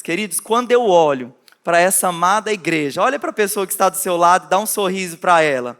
Queridos, quando eu olho para essa amada igreja, olha para a pessoa que está do seu lado e dá um sorriso para ela.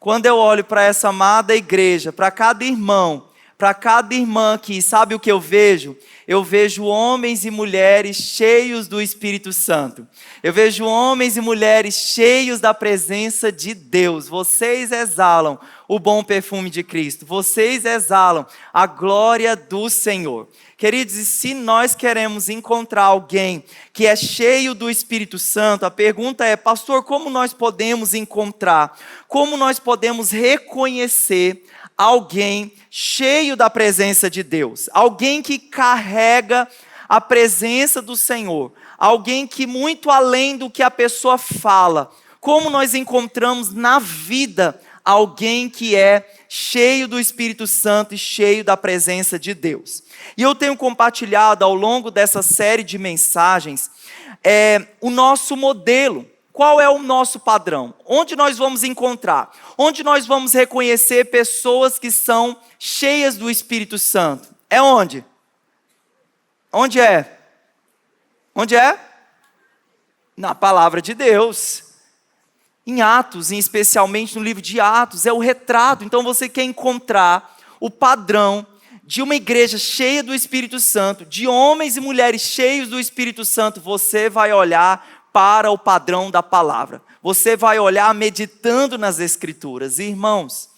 Quando eu olho para essa amada igreja, para cada irmão, para cada irmã aqui, sabe o que eu vejo? Eu vejo homens e mulheres cheios do Espírito Santo. Eu vejo homens e mulheres cheios da presença de Deus. Vocês exalam o bom perfume de Cristo. Vocês exalam a glória do Senhor. Queridos, e se nós queremos encontrar alguém que é cheio do Espírito Santo, a pergunta é, pastor, como nós podemos encontrar? Como nós podemos reconhecer alguém cheio da presença de Deus? Alguém que carrega a presença do Senhor. Alguém que muito além do que a pessoa fala. Como nós encontramos na vida alguém que é cheio do Espírito Santo e cheio da presença de Deus? E eu tenho compartilhado ao longo dessa série de mensagens o nosso modelo. Qual é o nosso padrão? Onde nós vamos encontrar? Onde nós vamos reconhecer pessoas que são cheias do Espírito Santo? É onde? Onde é? Onde é? Na palavra de Deus. Em Atos, e especialmente no livro de Atos, é o retrato. Então você quer encontrar o padrão de uma igreja cheia do Espírito Santo, de homens e mulheres cheios do Espírito Santo, você vai olhar para o padrão da palavra. Você vai olhar meditando nas Escrituras. Irmãos,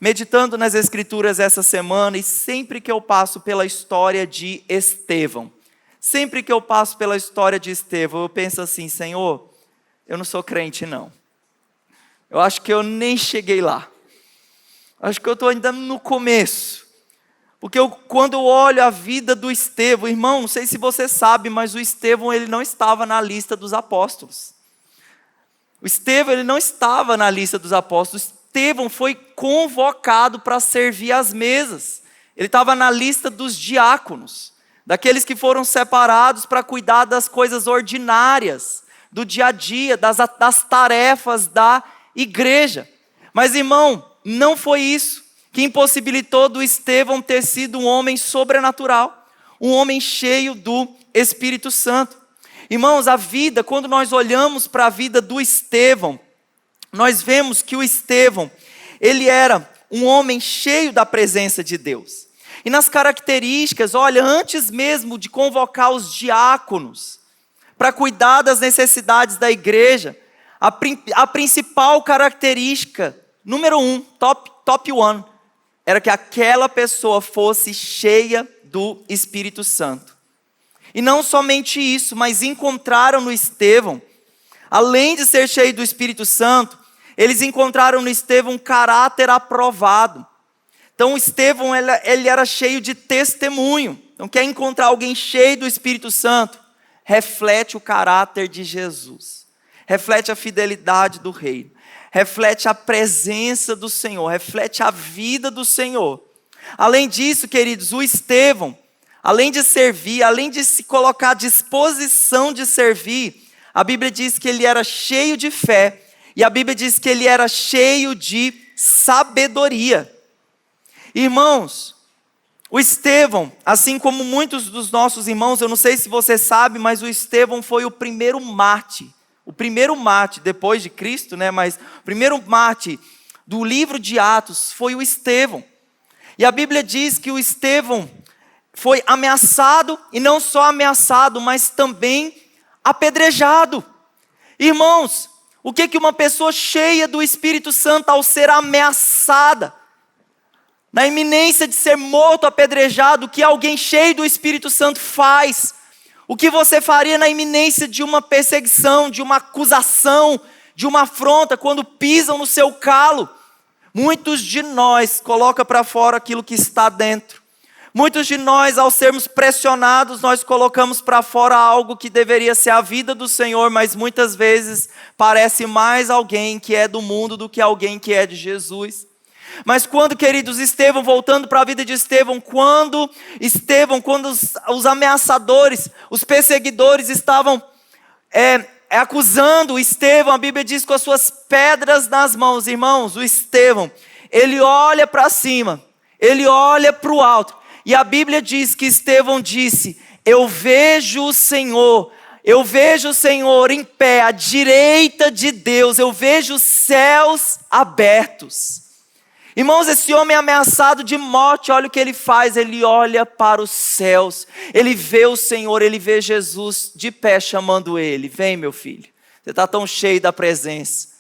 meditando nas Escrituras essa semana, e sempre que eu passo pela história de Estevão, eu penso assim, Senhor, eu não sou crente não. Eu acho que eu nem cheguei lá. Acho que eu estou ainda no começo. Porque quando eu olho a vida do Estevão, irmão, não sei se você sabe, mas o Estevão ele não estava na lista dos apóstolos. O Estevão ele não estava na lista dos apóstolos. Estevão foi convocado para servir às mesas. Ele estava na lista dos diáconos, daqueles que foram separados para cuidar das coisas ordinárias, do dia a dia, das tarefas da igreja. Mas, irmão, não foi isso que impossibilitou do Estevão ter sido um homem sobrenatural, um homem cheio do Espírito Santo. Irmãos, a vida, quando nós olhamos para a vida do Estevão, nós vemos que o Estevão, ele era um homem cheio da presença de Deus. E nas características, olha, antes mesmo de convocar os diáconos para cuidar das necessidades da igreja, a principal característica, número 1, top 1, era que aquela pessoa fosse cheia do Espírito Santo. E não somente isso, mas encontraram no Estevão, além de ser cheio do Espírito Santo, eles encontraram no Estevão um caráter aprovado. Então o Estevão ele era cheio de testemunho. Então quer encontrar alguém cheio do Espírito Santo? Reflete o caráter de Jesus. Reflete a fidelidade do reino. Reflete a presença do Senhor, reflete a vida do Senhor. Além disso, queridos, o Estevão, além de servir, além de se colocar à disposição de servir, a Bíblia diz que ele era cheio de fé, e a Bíblia diz que ele era cheio de sabedoria. Irmãos, o Estevão, assim como muitos dos nossos irmãos, eu não sei se você sabe, mas o Estevão foi o primeiro mártir. O primeiro mártir, depois de Cristo, mas o primeiro mártir do livro de Atos foi o Estevão. E a Bíblia diz que o Estevão foi ameaçado, e não só ameaçado, mas também apedrejado. Irmãos, o que uma pessoa cheia do Espírito Santo, ao ser ameaçada, na iminência de ser morto, apedrejado, o que alguém cheio do Espírito Santo faz? O que você faria na iminência de uma perseguição, de uma acusação, de uma afronta, quando pisam no seu calo? Muitos de nós colocam para fora aquilo que está dentro. Muitos de nós, ao sermos pressionados, nós colocamos para fora algo que deveria ser a vida do Senhor, mas muitas vezes parece mais alguém que é do mundo do que alguém que é de Jesus. Mas quando, queridos, Estevão, voltando para a vida de Estevão, quando os ameaçadores, os perseguidores estavam acusando o Estevão, a Bíblia diz, com as suas pedras nas mãos, irmãos, o Estevão, ele olha para cima, ele olha para o alto, e a Bíblia diz que Estevão disse, eu vejo o Senhor, Eu vejo o Senhor em pé à direita de Deus, eu vejo os céus abertos. Irmãos, esse homem ameaçado de morte, olha o que ele faz, ele olha para os céus, ele vê o Senhor, ele vê Jesus de pé chamando ele: vem, meu filho, você está tão cheio da presença.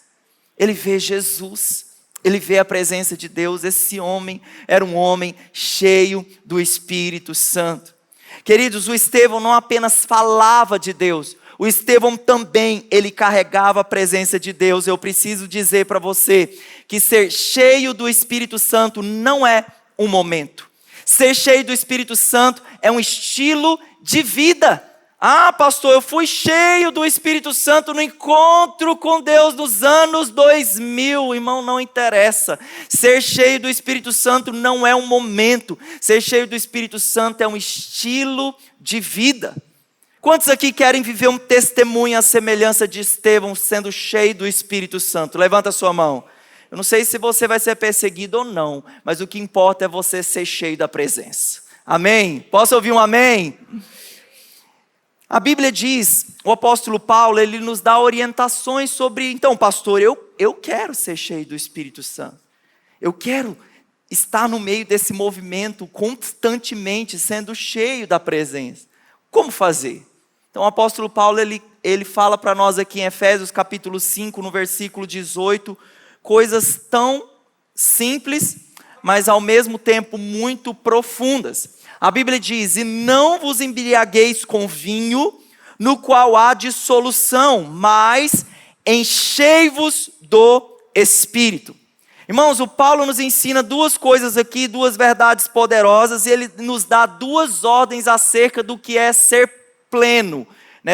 Ele vê Jesus, ele vê a presença de Deus. Esse homem era um homem cheio do Espírito Santo. Queridos, o Estevão não apenas falava de Deus, o Estevão também, ele carregava a presença de Deus. Eu preciso dizer para você que ser cheio do Espírito Santo não é um momento. Ser cheio do Espírito Santo é um estilo de vida. Ah, pastor, eu fui cheio do Espírito Santo no encontro com Deus dos anos 2000. Irmão, não interessa. Ser cheio do Espírito Santo não é um momento. Ser cheio do Espírito Santo é um estilo de vida. Quantos aqui querem viver um testemunho à semelhança de Estevão sendo cheio do Espírito Santo? Levanta a sua mão. Eu não sei se você vai ser perseguido ou não, mas o que importa é você ser cheio da presença. Amém? Posso ouvir um amém? A Bíblia diz, o apóstolo Paulo, ele nos dá orientações sobre, então, pastor, eu quero ser cheio do Espírito Santo. Eu quero estar no meio desse movimento constantemente, sendo cheio da presença. Como fazer? Então, o apóstolo Paulo, ele fala para nós aqui em Efésios capítulo 5, no versículo 18, coisas tão simples, mas ao mesmo tempo muito profundas. A Bíblia diz: e não vos embriagueis com vinho, no qual há dissolução, mas enchei-vos do Espírito. Irmãos, o Paulo nos ensina duas coisas aqui, duas verdades poderosas, e ele nos dá duas ordens acerca do que é ser pleno.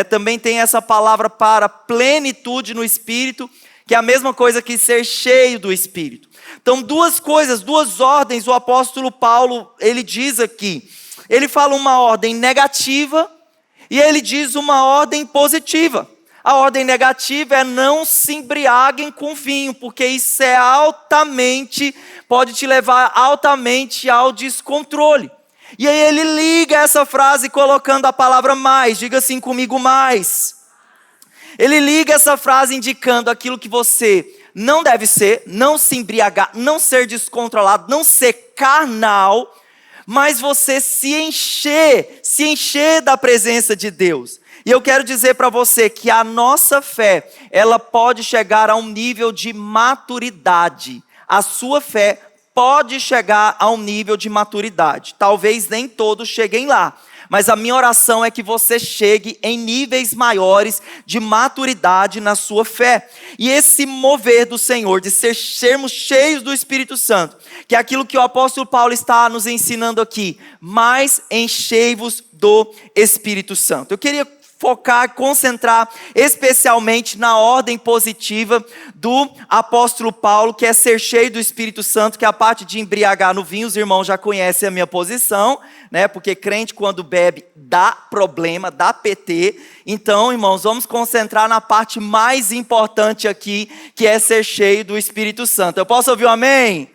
Também tem essa palavra para plenitude no Espírito, que é a mesma coisa que ser cheio do Espírito. Então, duas coisas, duas ordens, o apóstolo Paulo, ele diz aqui. Ele fala uma ordem negativa e ele diz uma ordem positiva. A ordem negativa é: não se embriaguem com vinho, porque isso é pode te levar altamente ao descontrole. E aí ele liga essa frase colocando a palavra mais, diga assim comigo: mais. Ele liga essa frase indicando aquilo que você não deve ser, não se embriagar, não ser descontrolado, não ser carnal, mas você se encher da presença de Deus. E eu quero dizer para você que a nossa fé, ela pode chegar a um nível de maturidade. A sua fé pode chegar a um nível de maturidade. Talvez nem todos cheguem lá, mas a minha oração é que você chegue em níveis maiores de maturidade na sua fé. E esse mover do Senhor, de sermos cheios do Espírito Santo, que é aquilo que o apóstolo Paulo está nos ensinando aqui: mas enchei-vos do Espírito Santo. Eu queria focar, concentrar especialmente na ordem positiva do apóstolo Paulo, que é ser cheio do Espírito Santo, que é a parte de embriagar no vinho. Os irmãos já conhecem a minha posição, porque crente quando bebe dá problema, dá PT. Então, irmãos, vamos concentrar na parte mais importante aqui, que é ser cheio do Espírito Santo. Eu posso ouvir um amém?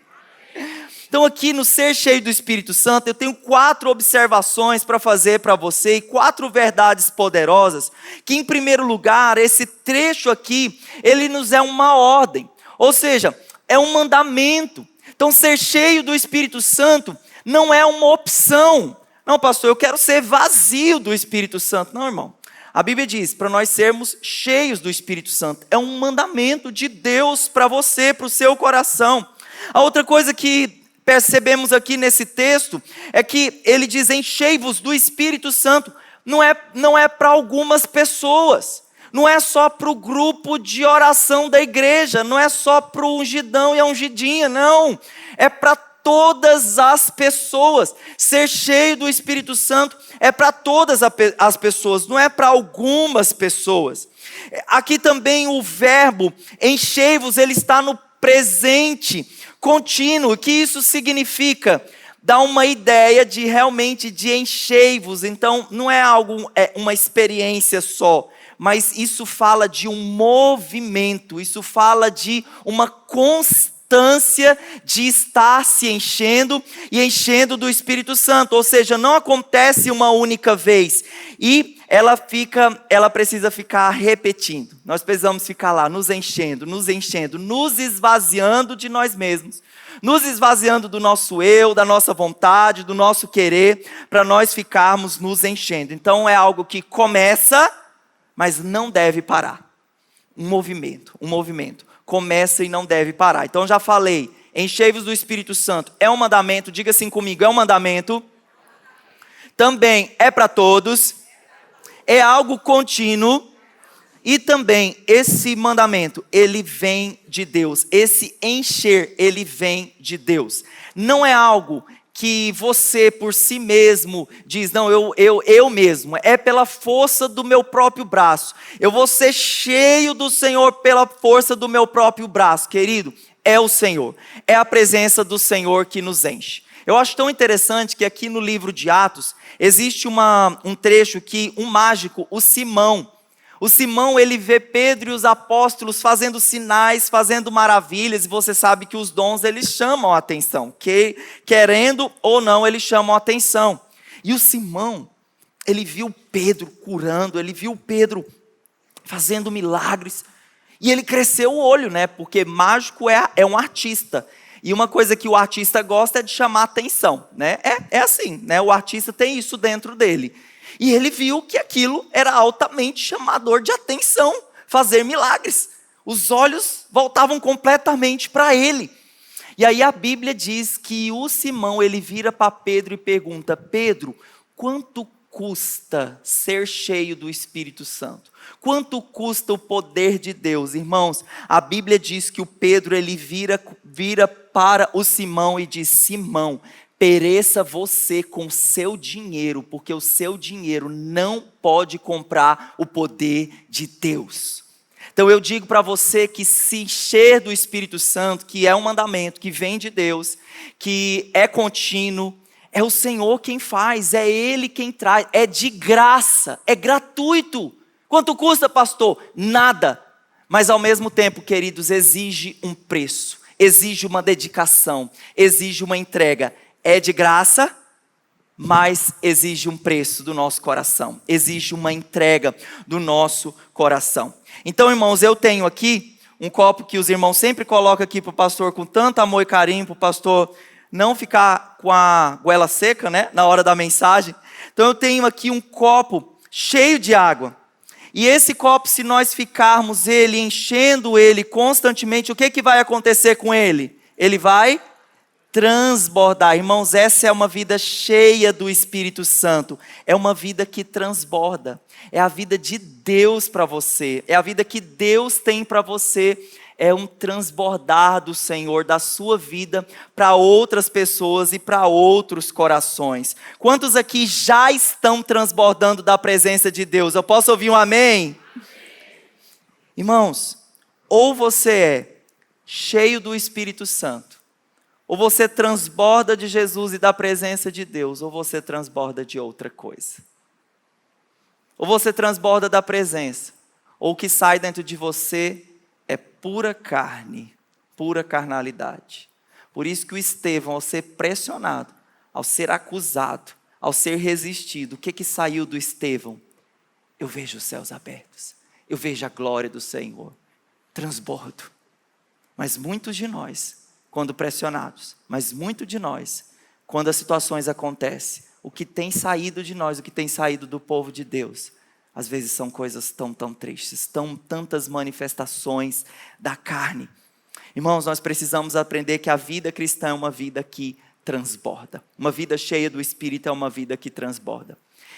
Então aqui no ser cheio do Espírito Santo, eu tenho 4 observações para fazer para você, e 4 verdades poderosas, que em primeiro lugar, esse trecho aqui, ele nos é uma ordem, ou seja, é um mandamento. Então ser cheio do Espírito Santo não é uma opção. Não, pastor, eu quero ser vazio do Espírito Santo. Não, irmão. A Bíblia diz para nós sermos cheios do Espírito Santo. É um mandamento de Deus para você, para o seu coração. A outra coisa que percebemos aqui nesse texto é que ele diz: enchei-vos do Espírito Santo. Não é para algumas pessoas, não é só para o grupo de oração da igreja, não é só para o ungidão e a ungidinha, não, é para todas as pessoas. Ser cheio do Espírito Santo é para todas as pessoas, não é para algumas pessoas. Aqui também o verbo enchei-vos, ele está no presente contínuo. O que isso significa? Dá uma ideia de realmente de enchei-vos. Então não é uma experiência só, mas isso fala de um movimento, isso fala de uma constância constância de estar se enchendo e enchendo do Espírito Santo. Ou seja, não acontece uma única vez. E ela precisa ficar repetindo. Nós precisamos ficar lá nos enchendo, nos esvaziando de nós mesmos. Nos esvaziando do nosso eu, da nossa vontade, do nosso querer, para nós ficarmos nos enchendo. Então é algo que começa, mas não deve parar. Um movimento. Começa e não deve parar. Então já falei, enchei-vos do Espírito Santo. É um mandamento, diga assim comigo, é um mandamento. Também é para todos. É algo contínuo. E também esse mandamento, ele vem de Deus. Esse encher, ele vem de Deus. Não é algo que você por si mesmo diz, não, eu mesmo. É pela força do meu próprio braço. Eu vou ser cheio do Senhor pela força do meu próprio braço. Querido, é o Senhor. É a presença do Senhor que nos enche. Eu acho tão interessante que aqui no livro de Atos, existe um trecho que um mágico, o Simão, ele vê Pedro e os apóstolos fazendo sinais, fazendo maravilhas, e você sabe que os dons, eles chamam a atenção, que querendo ou não, eles chamam a atenção. E o Simão, ele viu Pedro curando, ele viu Pedro fazendo milagres, e ele cresceu o olho, né? Porque mágico é um artista, e uma coisa que o artista gosta é de chamar a atenção, né? É assim, né? O artista tem isso dentro dele. E ele viu que aquilo era altamente chamador de atenção, fazer milagres. Os olhos voltavam completamente para ele. E aí a Bíblia diz que o Simão, ele vira para Pedro e pergunta, Pedro, quanto custa ser cheio do Espírito Santo? Quanto custa o poder de Deus? Irmãos, a Bíblia diz que o Pedro, ele vira para o Simão e diz, Simão, pereça você com seu dinheiro, porque o seu dinheiro não pode comprar o poder de Deus. Então eu digo para você que se encher do Espírito Santo, que é um mandamento, que vem de Deus, que é contínuo, é o Senhor quem faz, é Ele quem traz, é de graça, é gratuito. Quanto custa, pastor? Nada. Mas ao mesmo tempo, queridos, exige um preço, exige uma dedicação, exige uma entrega. É de graça, mas exige um preço do nosso coração. Exige uma entrega do nosso coração. Então, irmãos, eu tenho aqui um copo que os irmãos sempre colocam aqui para o pastor com tanto amor e carinho, para o pastor não ficar com a goela seca, né, na hora da mensagem. Então, eu tenho aqui um copo cheio de água. E esse copo, se nós ficarmos enchendo ele constantemente, o que vai acontecer com ele? Ele vai transbordar. Irmãos, essa é uma vida cheia do Espírito Santo. É uma vida que transborda. É a vida de Deus para você. É a vida que Deus tem para você. É um transbordar do Senhor, da sua vida, para outras pessoas e para outros corações. Quantos aqui já estão transbordando da presença de Deus? Eu posso ouvir um amém? Irmãos, ou você é cheio do Espírito Santo, ou você transborda de Jesus e da presença de Deus, ou você transborda de outra coisa. Ou você transborda da presença, ou o que sai dentro de você é pura carne, pura carnalidade. Por isso que o Estevão, ao ser pressionado, ao ser acusado, ao ser resistido, o que saiu do Estevão? Eu vejo os céus abertos, eu vejo a glória do Senhor, transbordo. Mas muitos de nós, quando pressionados, mas muito de nós, quando as situações acontecem, o que tem saído de nós, o que tem saído do povo de Deus, às vezes são coisas tão tristes, tantas manifestações da carne. Irmãos, nós precisamos aprender que a vida cristã é uma vida que transborda. Uma vida cheia do Espírito é uma vida que transborda.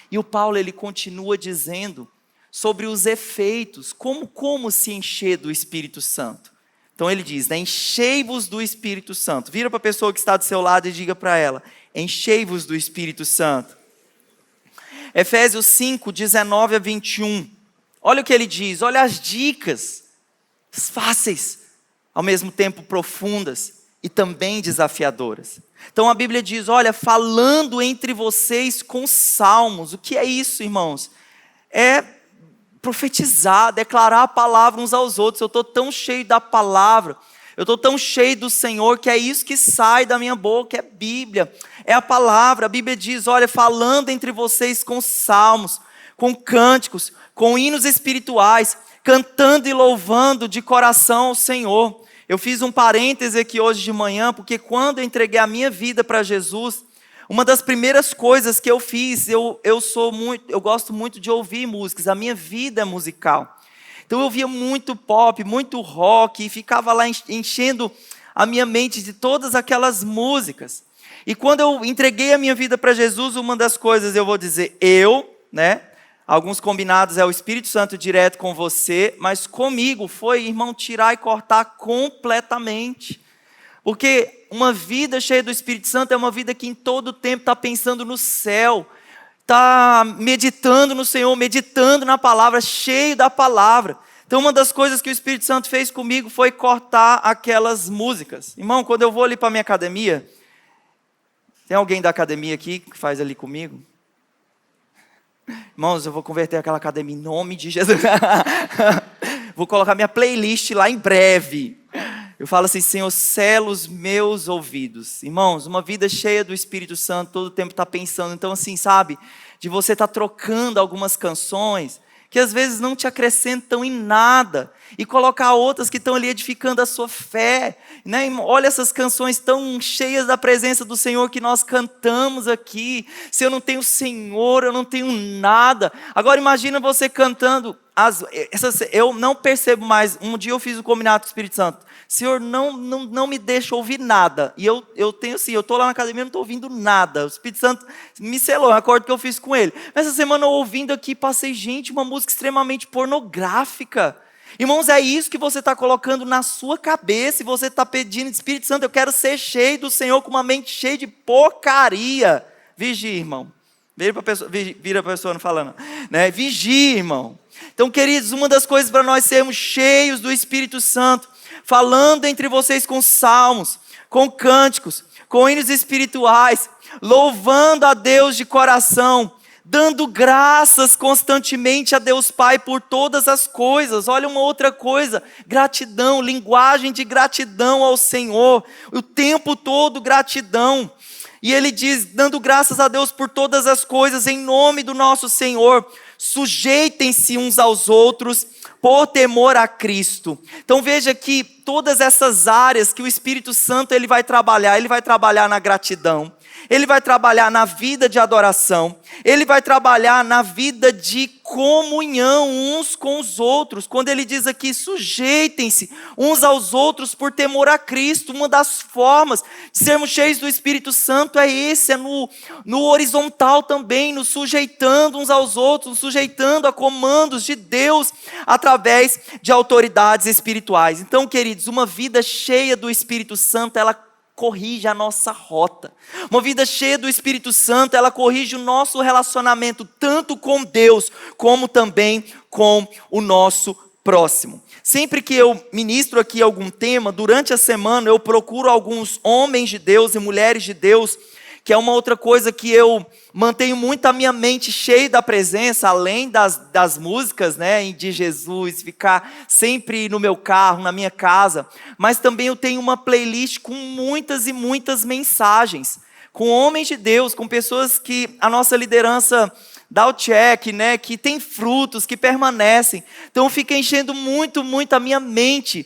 E o Paulo, ele continua dizendo sobre os efeitos, como se encher do Espírito Santo. Então ele diz, né, enchei-vos do Espírito Santo. Vira para a pessoa que está do seu lado e diga para ela, enchei-vos do Espírito Santo. Efésios 5, 19 a 21. Olha o que ele diz, olha as dicas fáceis, ao mesmo tempo profundas e também desafiadoras. Então a Bíblia diz, olha, falando entre vocês com salmos. O que é isso, irmãos? É profetizar, declarar a palavra uns aos outros. Eu estou tão cheio da palavra. Eu estou tão cheio do Senhor que é isso que sai da minha boca, é Bíblia, é a palavra. A Bíblia diz, olha, falando entre vocês com salmos, com cânticos, com hinos espirituais, cantando e louvando de coração ao Senhor. Eu fiz um parêntese aqui hoje de manhã, porque quando eu entreguei a minha vida para Jesus, uma das primeiras coisas que eu fiz, eu gosto muito de ouvir músicas, a minha vida é musical. Então eu ouvia muito pop, muito rock, e ficava lá enchendo a minha mente de todas aquelas músicas. E quando eu entreguei a minha vida para Jesus, uma das coisas eu vou dizer, alguns combinados é o Espírito Santo direto com você, mas comigo foi, irmão, tirar e cortar completamente. Porque uma vida cheia do Espírito Santo é uma vida que em todo tempo está pensando no céu, está meditando no Senhor, meditando na palavra, cheio da palavra. Então uma das coisas que o Espírito Santo fez comigo foi cortar aquelas músicas. Irmão, quando eu vou ali para a minha academia, tem alguém da academia aqui que faz ali comigo? Irmãos, eu vou converter aquela academia em nome de Jesus. Vou colocar minha playlist lá em breve. Eu falo assim, Senhor, sela os meus ouvidos. Irmãos, uma vida cheia do Espírito Santo, todo o tempo está pensando. Então assim, sabe, de você estar trocando algumas canções, que às vezes não te acrescentam em nada, e colocar outras que estão ali edificando a sua fé, né? Olha essas canções tão cheias da presença do Senhor que nós cantamos aqui. Se eu não tenho Senhor, eu não tenho nada. Agora imagina você cantando, eu não percebo mais, um dia eu fiz o combinado com o Espírito Santo, Senhor, não me deixa ouvir nada, e eu tenho assim, eu estou lá na academia, não estou ouvindo nada, o Espírito Santo me selou, é um acordo que eu fiz com ele. Essa semana eu ouvindo aqui, passei, gente, uma música extremamente pornográfica. Irmãos, é isso que você está colocando na sua cabeça, e você está pedindo, Espírito Santo, eu quero ser cheio do Senhor, com uma mente cheia de porcaria. Vigia, irmão. Vira para a pessoa não falando, né? Vigia, irmão. Então, queridos, uma das coisas para nós sermos cheios do Espírito Santo, falando entre vocês com salmos, com cânticos, com hinos espirituais, louvando a Deus de coração, dando graças constantemente a Deus Pai por todas as coisas. Olha uma outra coisa, gratidão, linguagem de gratidão ao Senhor, o tempo todo gratidão. E ele diz, dando graças a Deus por todas as coisas, em nome do nosso Senhor, sujeitem-se uns aos outros, por temor a Cristo. Então veja que todas essas áreas que o Espírito Santo ele vai trabalhar na gratidão, ele vai trabalhar na vida de adoração, ele vai trabalhar na vida de comunhão uns com os outros. Quando ele diz aqui, sujeitem-se uns aos outros por temor a Cristo, uma das formas de sermos cheios do Espírito Santo é esse, é no horizontal também, nos sujeitando uns aos outros, nos sujeitando a comandos de Deus, através de autoridades espirituais. Então, queridos, uma vida cheia do Espírito Santo, ela corrige a nossa rota. Uma vida cheia do Espírito Santo, ela corrige o nosso relacionamento, tanto com Deus, como também com o nosso próximo. Sempre que eu ministro aqui algum tema, durante a semana eu procuro alguns homens de Deus e mulheres de Deus, que é uma outra coisa que eu mantenho muito a minha mente cheia da presença, além das músicas, né, de Jesus, ficar sempre no meu carro, na minha casa, mas também eu tenho uma playlist com muitas e muitas mensagens, com homens de Deus, com pessoas que a nossa liderança dá o check, né, que tem frutos, que permanecem. Então fica enchendo muito a minha mente,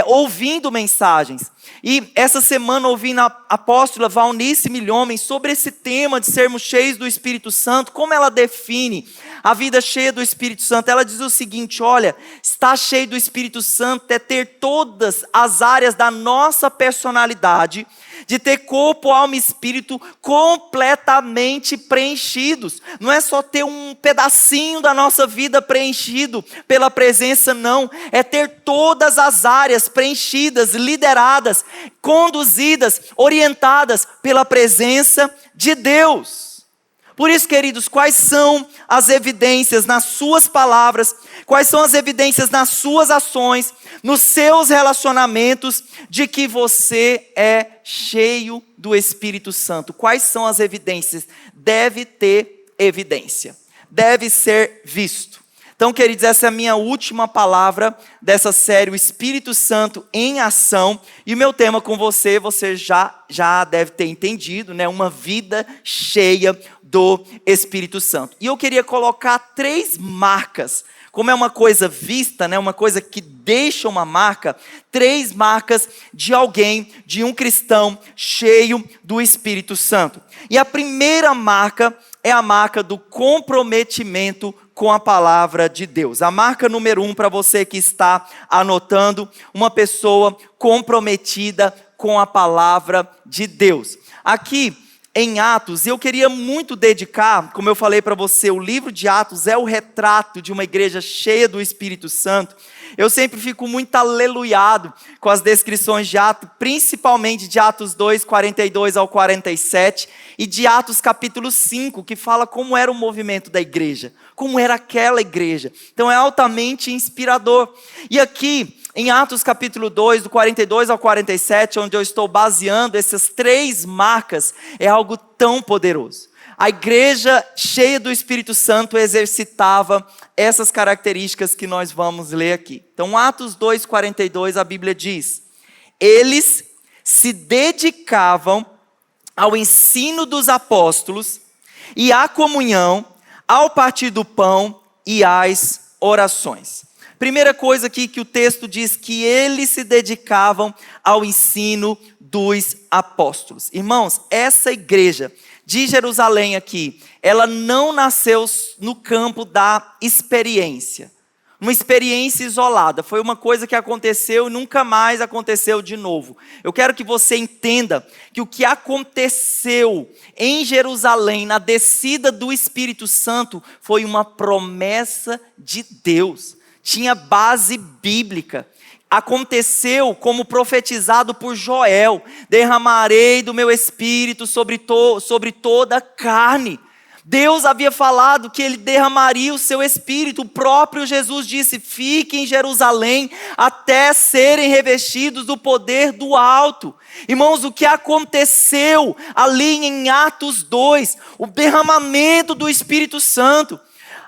ouvindo mensagens. E essa semana ouvindo a apóstola Valnice Milhomem sobre esse tema de sermos cheios do Espírito Santo, como ela define a vida cheia do Espírito Santo. Ela diz o seguinte, olha, estar cheio do Espírito Santo é ter todas as áreas da nossa personalidade, de ter corpo, alma e espírito completamente preenchidos. Não é só ter um pedacinho da nossa vida preenchido pela presença, não. É ter todas as áreas preenchidas, lideradas, conduzidas, orientadas pela presença de Deus. Por isso, queridos, quais são as evidências nas suas palavras, quais são as evidências nas suas ações, nos seus relacionamentos, de que você é cheio do Espírito Santo? Quais são as evidências? Deve ter evidência, deve ser visto, Então, queridos, essa é a minha última palavra dessa série, o Espírito Santo em Ação. E o meu tema com você já deve ter entendido, né? Uma vida cheia do Espírito Santo. E eu queria colocar 3 marcas, como é uma coisa vista, né? Uma coisa que deixa uma marca, 3 marcas de alguém, de um cristão cheio do Espírito Santo. E a primeira marca é a marca do comprometimento com a palavra de Deus. A marca número 1 para você que está anotando, uma pessoa comprometida com a palavra de Deus. Aqui em Atos, eu queria muito dedicar, como eu falei para você, o livro de Atos é o retrato de uma igreja cheia do Espírito Santo. Eu sempre fico muito aleluiado com as descrições de Atos, principalmente de Atos 2, 42 ao 47, e de Atos capítulo 5, que fala como era o movimento da igreja, como era aquela igreja. Então é altamente inspirador. E aqui, em Atos capítulo 2, do 42 ao 47, onde eu estou baseando essas 3 marcas, é algo tão poderoso. A igreja cheia do Espírito Santo exercitava essas características que nós vamos ler aqui. Então, Atos 2, 42, a Bíblia diz: eles se dedicavam ao ensino dos apóstolos e à comunhão, ao partir do pão e às orações. Primeira coisa aqui que o texto diz, que eles se dedicavam ao ensino dos apóstolos. Irmãos, essa igreja de Jerusalém aqui, ela não nasceu no campo da experiência. Uma experiência isolada, foi uma coisa que aconteceu e nunca mais aconteceu de novo. Eu quero que você entenda que o que aconteceu em Jerusalém, na descida do Espírito Santo, foi uma promessa de Deus. Tinha base bíblica. Aconteceu como profetizado por Joel: derramarei do meu espírito sobre toda a carne. Deus havia falado que ele derramaria o seu espírito. O próprio Jesus disse: fiquem em Jerusalém até serem revestidos do poder do alto. Irmãos, o que aconteceu ali em Atos 2, o derramamento do Espírito Santo,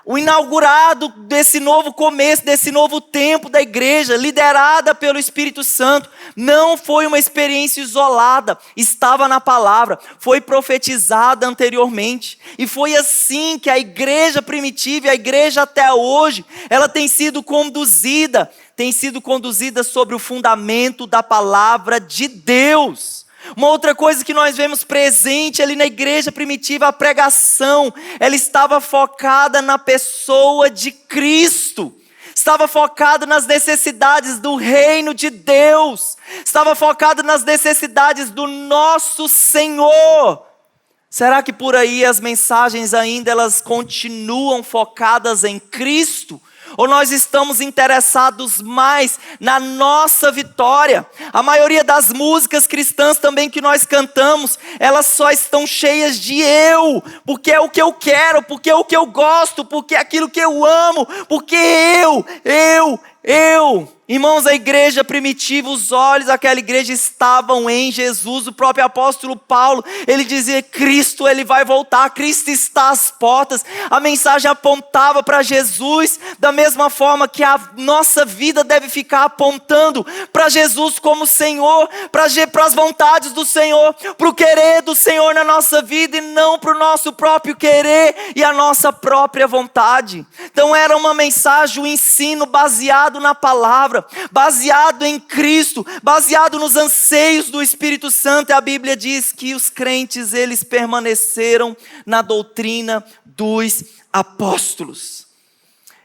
o inaugurado desse novo começo, desse novo tempo da igreja, liderada pelo Espírito Santo, não foi uma experiência isolada, estava na palavra, foi profetizada anteriormente, e foi assim que a igreja primitiva e a igreja até hoje, ela tem sido conduzida sobre o fundamento da palavra de Deus. Uma outra coisa que nós vemos presente ali na igreja primitiva, a pregação, ela estava focada na pessoa de Cristo, estava focada nas necessidades do reino de Deus, estava focada nas necessidades do nosso Senhor. Será que por aí as mensagens ainda elas continuam focadas em Cristo? Ou nós estamos interessados mais na nossa vitória? A maioria das músicas cristãs também que nós cantamos, elas só estão cheias de eu, porque é o que eu quero, porque é o que eu gosto, porque é aquilo que eu amo, porque eu. Irmãos, a igreja primitiva, os olhos daquela igreja estavam em Jesus. O próprio apóstolo Paulo, ele dizia: Cristo, ele vai voltar, Cristo está às portas. A mensagem apontava para Jesus, da mesma forma que a nossa vida deve ficar apontando para Jesus como Senhor, para as vontades do Senhor, para o querer do Senhor na nossa vida, e não para o nosso próprio querer e a nossa própria vontade. Então era uma mensagem, um ensino baseado na palavra, baseado em Cristo, baseado nos anseios do Espírito Santo. E a Bíblia diz que os crentes, eles permaneceram na doutrina dos apóstolos.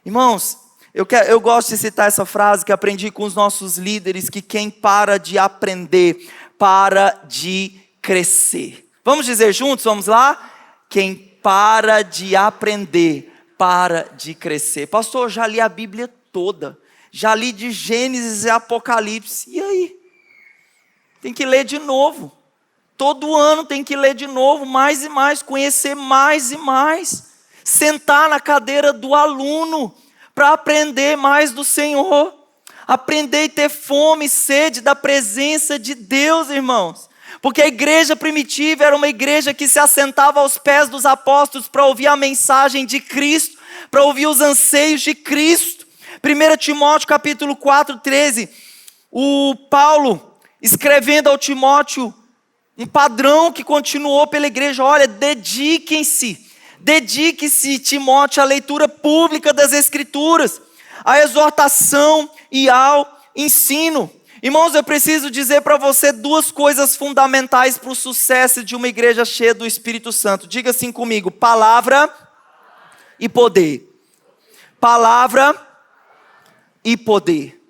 Irmãos, eu gosto de citar essa frase que aprendi com os nossos líderes, que quem para de aprender, para de crescer. Vamos dizer juntos, vamos lá? Quem para de aprender, para de crescer. Pastor, eu já li a Bíblia toda. Já li de Gênesis e Apocalipse. E aí? Tem que ler de novo. Todo ano tem que ler de novo, mais e mais, conhecer mais e mais. Sentar na cadeira do aluno para aprender mais do Senhor. Aprender e ter fome e sede da presença de Deus, irmãos. Porque a igreja primitiva era uma igreja que se assentava aos pés dos apóstolos para ouvir a mensagem de Cristo, para ouvir os anseios de Cristo. 1 Timóteo capítulo 4, 13, o Paulo escrevendo ao Timóteo, um padrão que continuou pela igreja: olha, dedique-se, Timóteo, à leitura pública das Escrituras, à exortação e ao ensino. Irmãos, eu preciso dizer para você duas coisas fundamentais para o sucesso de uma igreja cheia do Espírito Santo. Diga assim comigo: palavra e poder. Palavra e poder.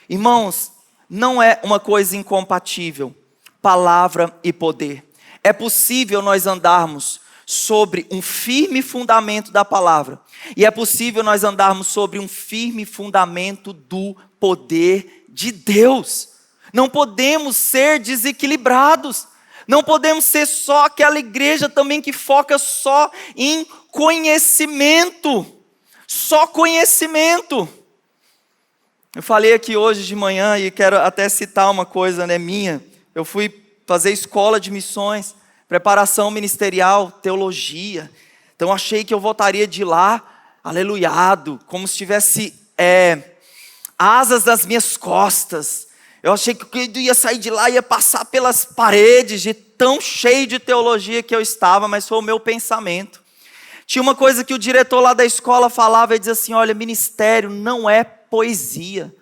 Irmãos, não é uma coisa incompatível, palavra e poder. É possível nós andarmos sobre um firme fundamento da palavra, e é possível nós andarmos sobre um firme fundamento do poder de Deus. Não podemos ser desequilibrados, não podemos ser só aquela igreja também que foca só em conhecimento, só conhecimento. Eu falei aqui hoje de manhã e quero até citar uma coisa, minha. Eu fui fazer escola de missões, preparação ministerial, teologia. Então achei que eu voltaria de lá, aleluiado, como se tivesse asas das minhas costas. Eu achei que eu ia sair de lá, ia passar pelas paredes, de tão cheio de teologia que eu estava, mas foi o meu pensamento. Tinha uma coisa que o diretor lá da escola falava, ele dizia assim: olha, ministério não é poesia.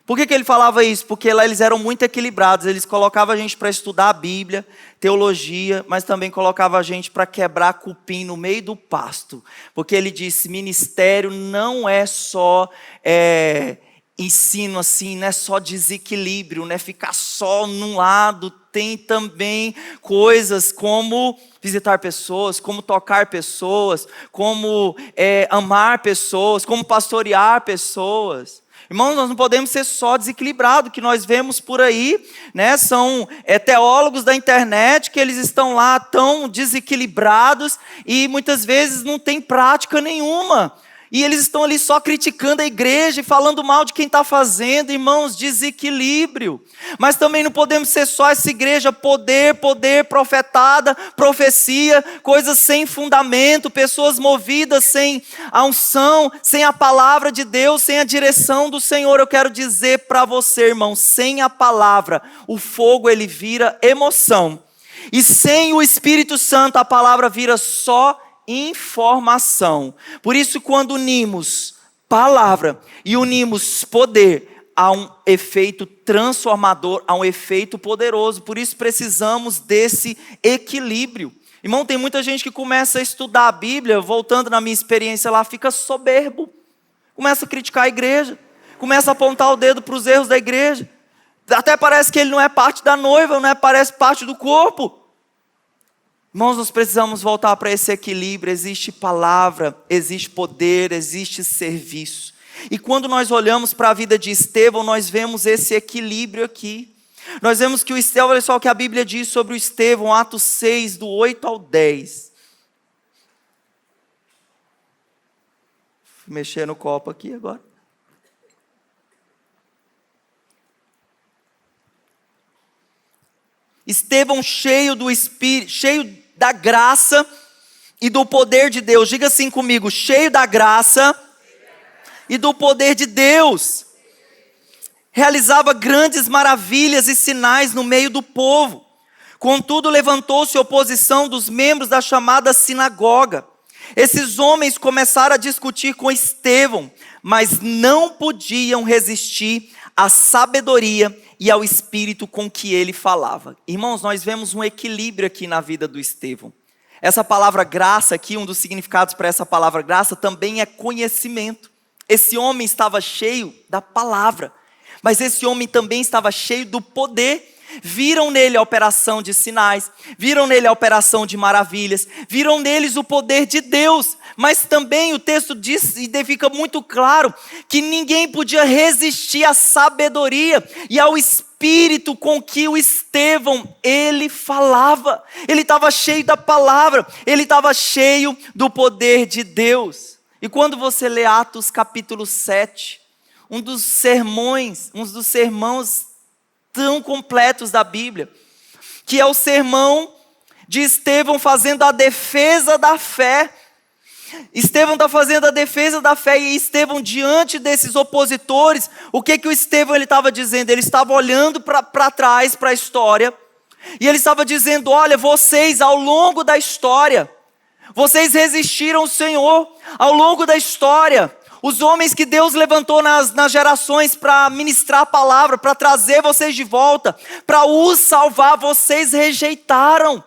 Por que ele falava isso? Porque lá eles eram muito equilibrados, eles colocavam a gente para estudar a Bíblia, teologia, mas também colocavam a gente para quebrar cupim no meio do pasto. Porque ele disse: ministério não é só ensino assim, não é só desequilíbrio, não é ficar só num lado, tem também coisas como visitar pessoas, como tocar pessoas, como amar pessoas, como pastorear pessoas. Irmãos, nós não podemos ser só desequilibrados. O que nós vemos por aí, são teólogos da internet que eles estão lá tão desequilibrados e muitas vezes não tem prática nenhuma. E eles estão ali só criticando a igreja e falando mal de quem está fazendo. Irmãos, desequilíbrio. Mas também não podemos ser só essa igreja poder, profetada, profecia, coisas sem fundamento, pessoas movidas sem a unção, sem a palavra de Deus, sem a direção do Senhor. Eu quero dizer para você, irmão, sem a palavra, o fogo ele vira emoção. E sem o Espírito Santo, a palavra vira só informação. Por isso, quando unimos palavra e unimos poder, há um efeito transformador, há um efeito poderoso. Por isso precisamos desse equilíbrio. Irmão, tem muita gente que começa a estudar a Bíblia, voltando na minha experiência lá, fica soberbo, começa a criticar a igreja, começa a apontar o dedo para os erros da igreja, até parece que ele não é parte da noiva, não é, parece parte do corpo. Irmãos, nós precisamos voltar para esse equilíbrio. Existe palavra, existe poder, existe serviço. E quando nós olhamos para a vida de Estevão, nós vemos esse equilíbrio aqui. Nós vemos que o Estevão, olha só o que a Bíblia diz sobre o Estevão, Atos 6, do 8 ao 10. Vou mexer no copo aqui agora. Estevão cheio do Espírito, cheio da graça e do poder de Deus. Diga assim comigo: cheio da graça e do poder de Deus. Realizava grandes maravilhas e sinais no meio do povo. Contudo, levantou-se oposição dos membros da chamada sinagoga. Esses homens começaram a discutir com Estevão, mas não podiam resistir à sabedoria e ao espírito com que ele falava. Irmãos, nós vemos um equilíbrio aqui na vida do Estevão. Essa palavra graça aqui, um dos significados para essa palavra graça também é conhecimento. Esse homem estava cheio da palavra, mas esse homem também estava cheio do poder. Viram nele a operação de sinais, viram nele a operação de maravilhas, viram neles o poder de Deus, mas também o texto diz e fica muito claro que ninguém podia resistir à sabedoria e ao espírito com que o Estevão, ele falava. Ele estava cheio da palavra, ele estava cheio do poder de Deus. E quando você lê Atos capítulo 7, um dos sermões tão completos da Bíblia, que é o sermão de Estevão fazendo a defesa da fé. Estevão está fazendo a defesa da fé, e Estevão, diante desses opositores, o que o Estevão estava dizendo? Ele estava olhando para trás, para a história, e ele estava dizendo: olha, vocês ao longo da história, vocês resistiram ao Senhor, ao longo da história, os homens que Deus levantou nas gerações para ministrar a palavra, para trazer vocês de volta, para os salvar, vocês rejeitaram.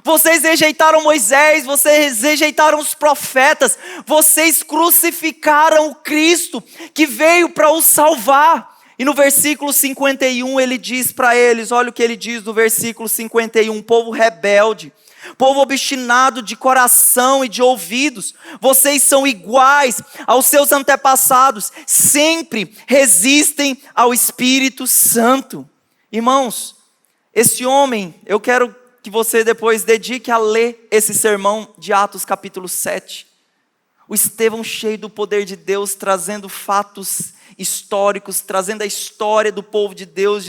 Vocês rejeitaram Moisés, vocês rejeitaram os profetas, vocês crucificaram o Cristo que veio para os salvar. E no versículo 51 ele diz para eles, olha o que ele diz no versículo 51, povo rebelde, povo obstinado de coração e de ouvidos, vocês são iguais aos seus antepassados, sempre resistem ao Espírito Santo. Irmãos, esse homem, eu quero que você depois dedique a ler esse sermão de Atos capítulo 7. O Estevão cheio do poder de Deus, trazendo fatos históricos, trazendo a história do povo de Deus,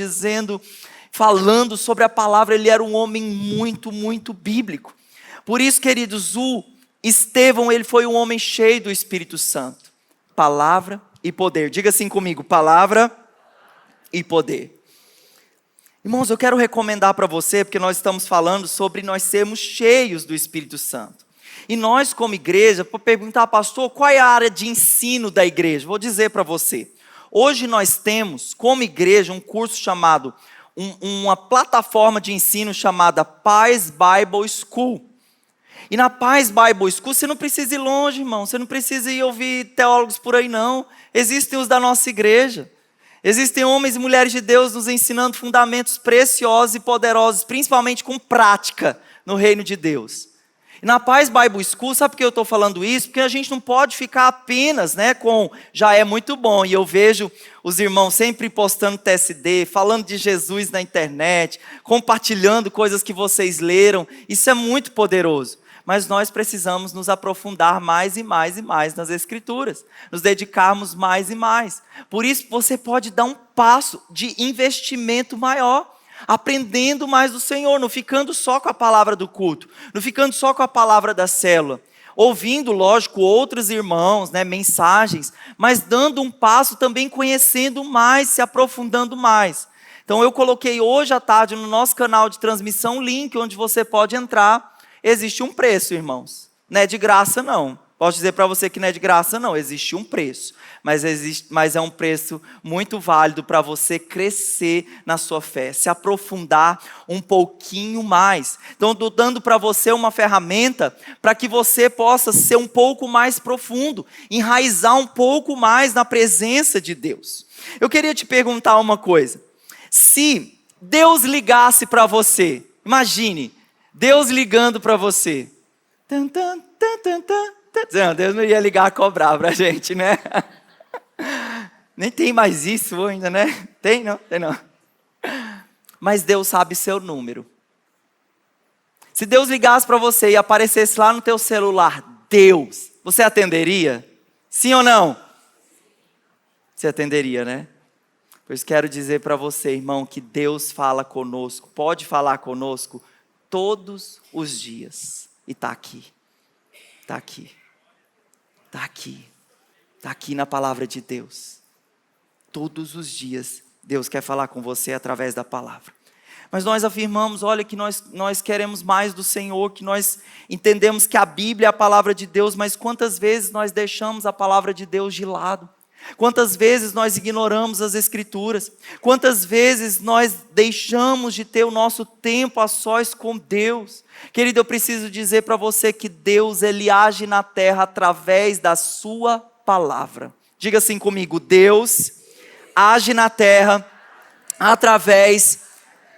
falando sobre a palavra. Ele era um homem muito, muito bíblico. Por isso, queridos, o Estevão, ele foi um homem cheio do Espírito Santo. Palavra e poder. Diga assim comigo: palavra e poder. Irmãos, eu quero recomendar para você, porque nós estamos falando sobre nós sermos cheios do Espírito Santo. E nós, como igreja, para perguntar, pastor, qual é a área de ensino da igreja? Vou dizer para você. Hoje nós temos, como igreja, um curso chamado, uma plataforma de ensino chamada Paz Bible School. E na Paz Bible School, você não precisa ir longe, irmão. Você não precisa ir ouvir teólogos por aí, não. Existem os da nossa igreja. Existem homens e mulheres de Deus nos ensinando fundamentos preciosos e poderosos, principalmente com prática no reino de Deus. E na Paz Bible School, sabe por que eu estou falando isso? Porque a gente não pode ficar apenas com já é muito bom. E eu vejo os irmãos sempre postando TSD, falando de Jesus na internet, compartilhando coisas que vocês leram. Isso é muito poderoso. Mas nós precisamos nos aprofundar mais e mais e mais nas Escrituras, nos dedicarmos mais e mais. Por isso você pode dar um passo de investimento maior, aprendendo mais do Senhor, não ficando só com a palavra do culto, não ficando só com a palavra da célula, ouvindo, lógico, outros irmãos, mensagens, mas dando um passo também conhecendo mais, se aprofundando mais. Então eu coloquei hoje à tarde no nosso canal de transmissão um link onde você pode entrar. Existe um preço, irmãos. Não é de graça, não. Posso dizer para você que não é de graça, não. Existe um preço. Mas é um preço muito válido para você crescer na sua fé. Se aprofundar um pouquinho mais. Então, estou dando para você uma ferramenta para que você possa ser um pouco mais profundo. Enraizar um pouco mais na presença de Deus. Eu queria te perguntar uma coisa. Se Deus ligasse para você, imagine, Deus ligando para você. Não, Deus não ia ligar a cobrar para a gente, né? Nem tem mais isso ainda, né? Tem não? Tem não. Mas Deus sabe seu número. Se Deus ligasse para você e aparecesse lá no teu celular, Deus, você atenderia? Sim ou não? Você atenderia, né? Pois quero dizer para você, irmão, que Deus fala conosco, pode falar conosco todos os dias. E está aqui. Está aqui. Está aqui. Está aqui na palavra de Deus. Todos os dias Deus quer falar com você através da palavra. Mas nós afirmamos, olha, que nós queremos mais do Senhor, que nós entendemos que a Bíblia é a palavra de Deus, mas quantas vezes nós deixamos a palavra de Deus de lado? Quantas vezes nós ignoramos as Escrituras? Quantas vezes nós deixamos de ter o nosso tempo a sós com Deus? Querido, eu preciso dizer para você que Deus, Ele age na terra através da sua palavra. Diga assim comigo: Deus age na terra através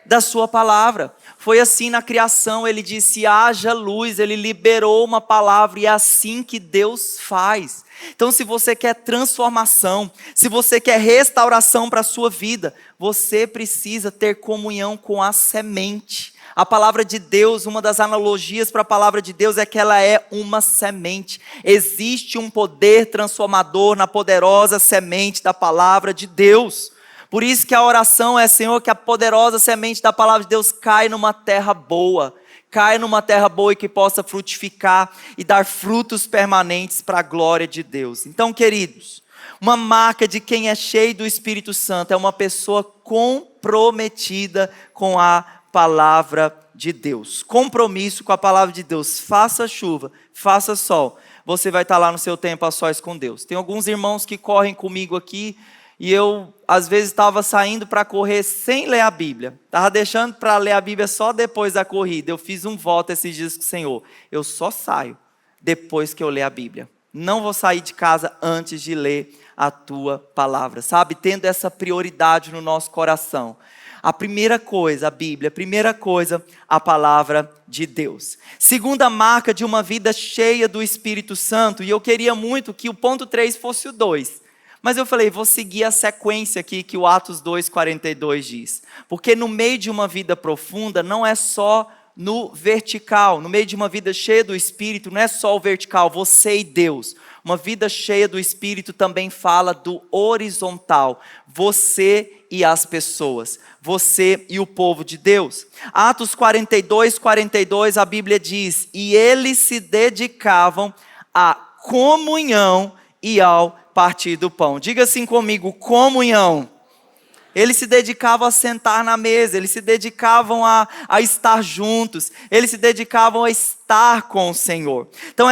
da sua palavra. Foi assim na criação, Ele disse: haja luz, Ele liberou uma palavra, e é assim que Deus faz. Então, se você quer transformação, se você quer restauração para a sua vida, você precisa ter comunhão com a semente. A palavra de Deus, uma das analogias para a palavra de Deus é que ela é uma semente. Existe um poder transformador na poderosa semente da palavra de Deus. Por isso que a oração é: Senhor, que a poderosa semente da palavra de Deus caia numa terra boa, caia numa terra boa e que possa frutificar e dar frutos permanentes para a glória de Deus. Então, queridos, uma marca de quem é cheio do Espírito Santo é uma pessoa comprometida com a palavra de Deus. Compromisso com a palavra de Deus. Faça chuva, faça sol. Você vai estar lá no seu tempo a sós com Deus. Tem alguns irmãos que correm comigo aqui e eu, às vezes, estava saindo para correr sem ler a Bíblia. Estava deixando para ler a Bíblia só depois da corrida. Eu fiz um voto esses dias com o Senhor. Eu só saio depois que eu ler a Bíblia. Não vou sair de casa antes de ler a tua palavra, sabe? Tendo essa prioridade no nosso coração. A primeira coisa, a Bíblia. A primeira coisa, a palavra de Deus. Segunda marca de uma vida cheia do Espírito Santo. E eu queria muito que o ponto 3 fosse o 2. Mas eu falei, vou seguir a sequência aqui que o Atos 2,42 diz. Porque no meio de uma vida profunda, não é só no vertical. No meio de uma vida cheia do Espírito, não é só o vertical, você e Deus. Uma vida cheia do Espírito também fala do horizontal. Você e as pessoas. Você e o povo de Deus. Atos 42, a Bíblia diz, e eles se dedicavam à comunhão e ao partir do pão. Diga assim comigo, comunhão. Eles se dedicavam a sentar na mesa, eles se dedicavam a estar juntos, eles se dedicavam a estar com o Senhor. Então,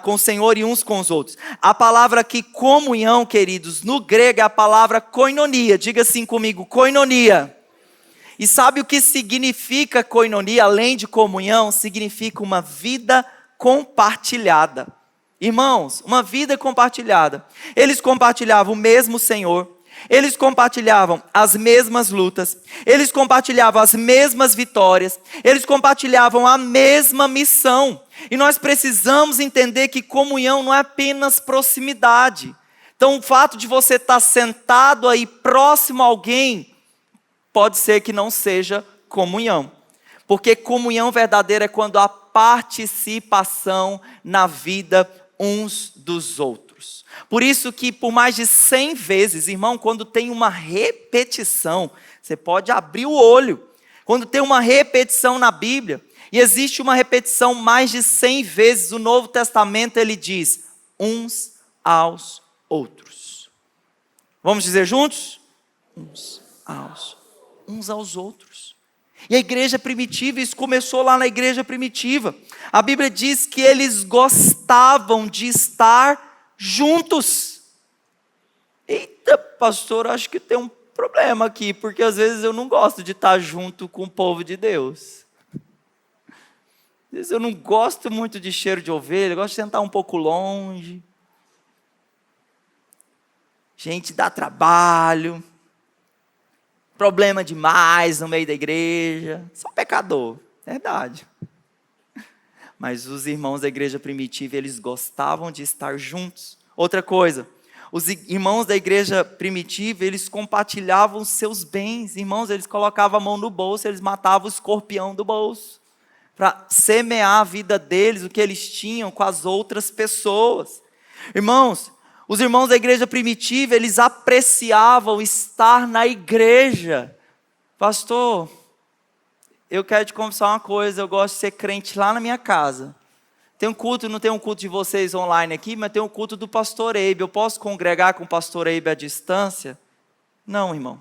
com o Senhor e uns com os outros. A palavra aqui, comunhão, queridos, no grego é a palavra koinonia. Diga assim comigo, koinonia. E sabe o que significa koinonia, além de comunhão? Significa uma vida compartilhada. Irmãos, uma vida compartilhada. Eles compartilhavam o mesmo Senhor. Eles compartilhavam as mesmas lutas, eles compartilhavam as mesmas vitórias, eles compartilhavam a mesma missão. E nós precisamos entender que comunhão não é apenas proximidade. Então o fato de você estar sentado aí próximo a alguém, pode ser que não seja comunhão. Porque comunhão verdadeira é quando há participação na vida uns dos outros. Por isso que por mais de 100 vezes, irmão, quando tem uma repetição, você pode abrir o olho. Quando tem uma repetição na Bíblia, e existe uma repetição mais de 100 vezes, o Novo Testamento ele diz, uns aos outros. Vamos dizer juntos? Uns aos outros. E a igreja primitiva, isso começou lá na igreja primitiva. A Bíblia diz que eles gostavam de estar juntos. Eita, pastor, acho que tem um problema aqui, porque às vezes eu não gosto de estar junto com o povo de Deus. Às vezes eu não gosto muito de cheiro de ovelha, eu gosto de sentar um pouco longe. Gente, dá trabalho. Problema demais no meio da igreja. Sou pecador, verdade. Mas os irmãos da igreja primitiva, eles gostavam de estar juntos. Outra coisa, os irmãos da igreja primitiva, eles compartilhavam seus bens. Irmãos, eles colocavam a mão no bolso, eles matavam o escorpião do bolso. Para semear a vida deles, o que eles tinham com as outras pessoas. Irmãos, os irmãos da igreja primitiva, eles apreciavam estar na igreja. Pastor, eu quero te confessar uma coisa, eu gosto de ser crente lá na minha casa. Tem um culto, não tem um culto de vocês online aqui, mas tem um culto do pastor Eibe. Eu posso congregar com o pastor Eibe à distância? Não, irmão,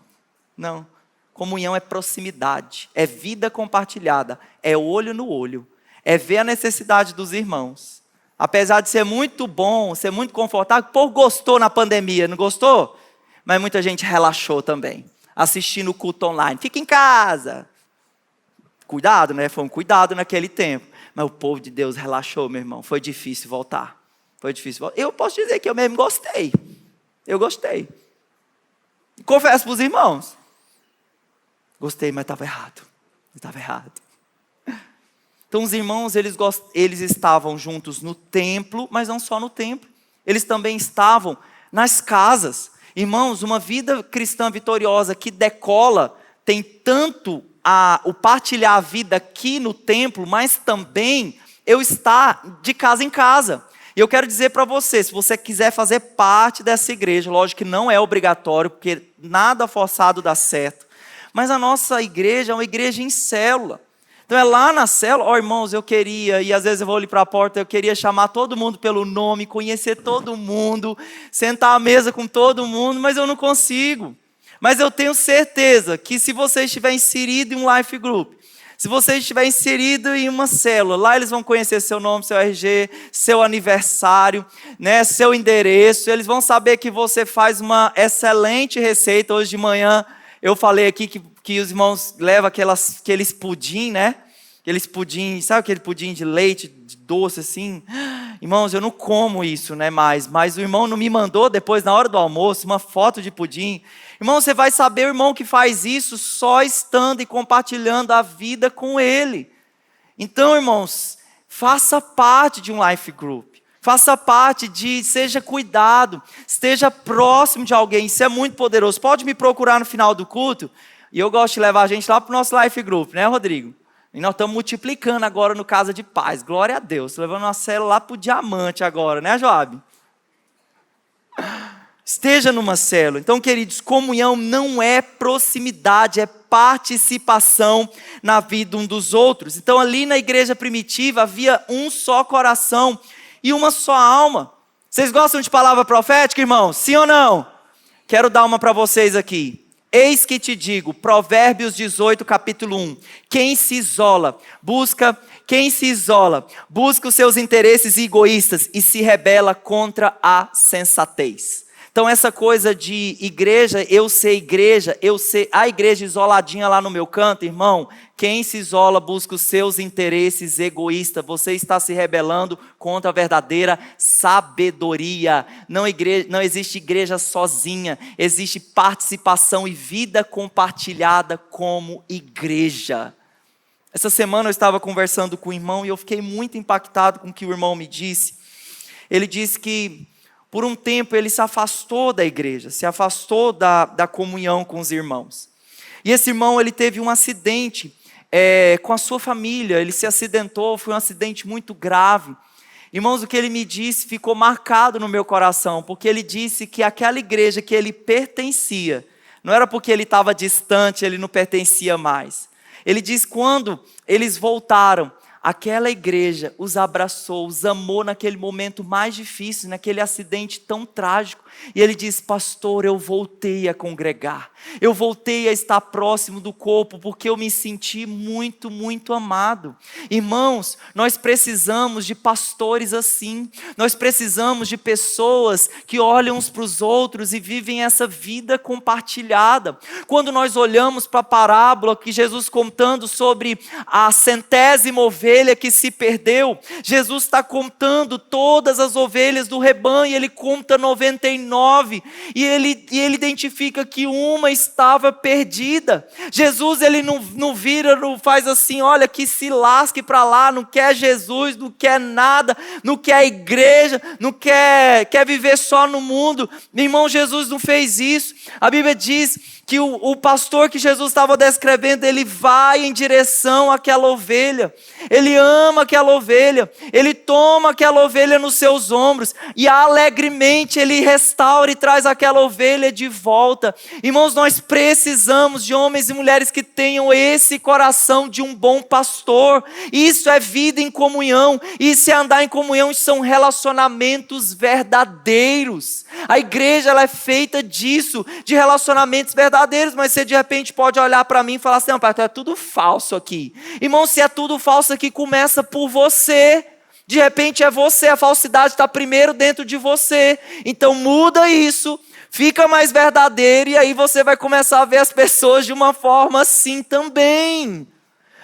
não. Comunhão é proximidade, é vida compartilhada, é olho no olho, é ver a necessidade dos irmãos. Apesar de ser muito bom, ser muito confortável, o povo gostou na pandemia, não gostou? Mas muita gente relaxou também, assistindo o culto online. Fica em casa. Cuidado, né? Foi um cuidado naquele tempo. Mas o povo de Deus relaxou, meu irmão. Foi difícil voltar. Foi difícil voltar. Eu posso dizer que eu mesmo gostei. Eu gostei. Confesso para os irmãos. Gostei, mas estava errado. Estava errado. Então os irmãos, eles estavam juntos no templo, mas não só no templo. Eles também estavam nas casas. Irmãos, uma vida cristã vitoriosa que decola tem tanto o partilhar a vida aqui no templo, mas também eu estar de casa em casa. E eu quero dizer para você, se você quiser fazer parte dessa igreja, lógico que não é obrigatório, porque nada forçado dá certo, mas a nossa igreja é uma igreja em célula. Então é lá na célula, irmãos, eu queria, e às vezes eu vou ali para a porta, eu queria chamar todo mundo pelo nome, conhecer todo mundo, sentar à mesa com todo mundo, mas eu não consigo. Mas eu tenho certeza que se você estiver inserido em um life group, se você estiver inserido em uma célula, lá eles vão conhecer seu nome, seu RG, seu aniversário, né, seu endereço, eles vão saber que você faz uma excelente receita. Hoje de manhã eu falei aqui que os irmãos levam aqueles pudim, né? Aqueles pudim, sabe aquele pudim de leite, de doce assim? Irmãos, eu não como isso, né, mas o irmão não me mandou depois, na hora do almoço, uma foto de pudim. Irmão, você vai saber o irmão que faz isso só estando e compartilhando a vida com ele. Então, irmãos, faça parte de um life group. Faça parte seja cuidado, esteja próximo de alguém, isso é muito poderoso. Pode me procurar no final do culto, e eu gosto de levar a gente lá para o nosso life group, né, Rodrigo? E nós estamos multiplicando agora no Casa de Paz, glória a Deus, levando uma célula lá para o diamante agora, né, Joab? Esteja numa célula. Então, queridos, comunhão não é proximidade, é participação na vida um dos outros. Então, ali na igreja primitiva havia um só coração e uma só alma. Vocês gostam de palavra profética, irmãos? Sim ou não? Quero dar uma para vocês aqui. Eis que te digo, Provérbios 18, capítulo 1. Quem se isola, busca os seus interesses egoístas e se rebela contra a sensatez. Então essa coisa de igreja, a igreja isoladinha lá no meu canto, irmão, quem se isola busca os seus interesses egoístas, você está se rebelando contra a verdadeira sabedoria. Não existe igreja sozinha, existe participação e vida compartilhada como igreja. Essa semana eu estava conversando com o irmão e eu fiquei muito impactado com o que o irmão me disse. Ele disse que por um tempo ele se afastou da igreja, se afastou da comunhão com os irmãos. E esse irmão, ele teve um acidente com a sua família, ele se acidentou, foi um acidente muito grave. Irmãos, o que ele me disse ficou marcado no meu coração, porque ele disse que aquela igreja que ele pertencia, não era porque ele estava distante, ele não pertencia mais. Ele diz que quando eles voltaram, aquela igreja os abraçou, os amou naquele momento mais difícil, naquele acidente tão trágico. E ele diz: pastor, eu voltei a congregar, eu voltei a estar próximo do corpo, porque eu me senti muito, muito amado. Irmãos, nós precisamos de pastores assim, nós precisamos de pessoas que olham uns para os outros e vivem essa vida compartilhada. Quando nós olhamos para a parábola que Jesus contando sobre a 100ª ovelha que se perdeu, Jesus está contando todas as ovelhas do rebanho, ele conta 99, e ele identifica que uma estava perdida. Jesus, ele não vira, não faz assim, olha, que se lasque para lá, não quer Jesus, não quer nada, não quer a igreja, não quer viver só no mundo. Meu irmão, Jesus não fez isso. A Bíblia diz que o pastor que Jesus estava descrevendo, ele vai em direção àquela ovelha, ele ama aquela ovelha, ele toma aquela ovelha nos seus ombros, e alegremente ele restaura e traz aquela ovelha de volta. Irmãos, nós precisamos de homens e mulheres que tenham esse coração de um bom pastor. Isso é vida em comunhão, isso é andar em comunhão, isso são relacionamentos verdadeiros. A igreja, ela é feita disso, de relacionamentos verdadeiros. Mas você de repente pode olhar para mim e falar assim: não, pastor, é tudo falso aqui. Irmão, se é tudo falso aqui, começa por você. De repente é você, a falsidade está primeiro dentro de você. Então muda isso, fica mais verdadeiro, e aí você vai começar a ver as pessoas de uma forma assim também.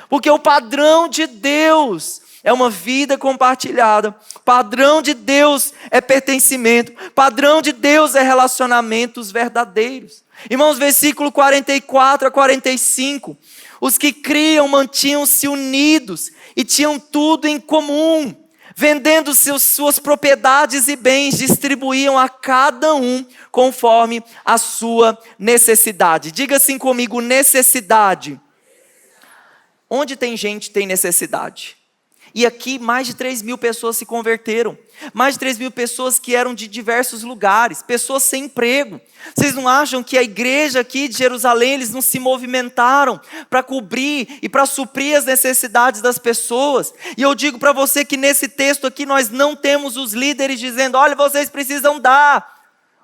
Porque o padrão de Deus é uma vida compartilhada. Padrão de Deus é pertencimento. Padrão de Deus é relacionamentos verdadeiros. Irmãos, versículo 44 a 45. Os que criam mantinham-se unidos e tinham tudo em comum. Vendendo suas propriedades e bens, distribuíam a cada um conforme a sua necessidade. Diga assim comigo: necessidade. Onde tem gente, tem necessidade. E aqui mais de 3.000 pessoas se converteram. Mais de 3.000 pessoas que eram de diversos lugares, pessoas sem emprego. Vocês não acham que a igreja aqui de Jerusalém, eles não se movimentaram para cobrir e para suprir as necessidades das pessoas? E eu digo para você que nesse texto aqui nós não temos os líderes dizendo, olha, vocês precisam dar.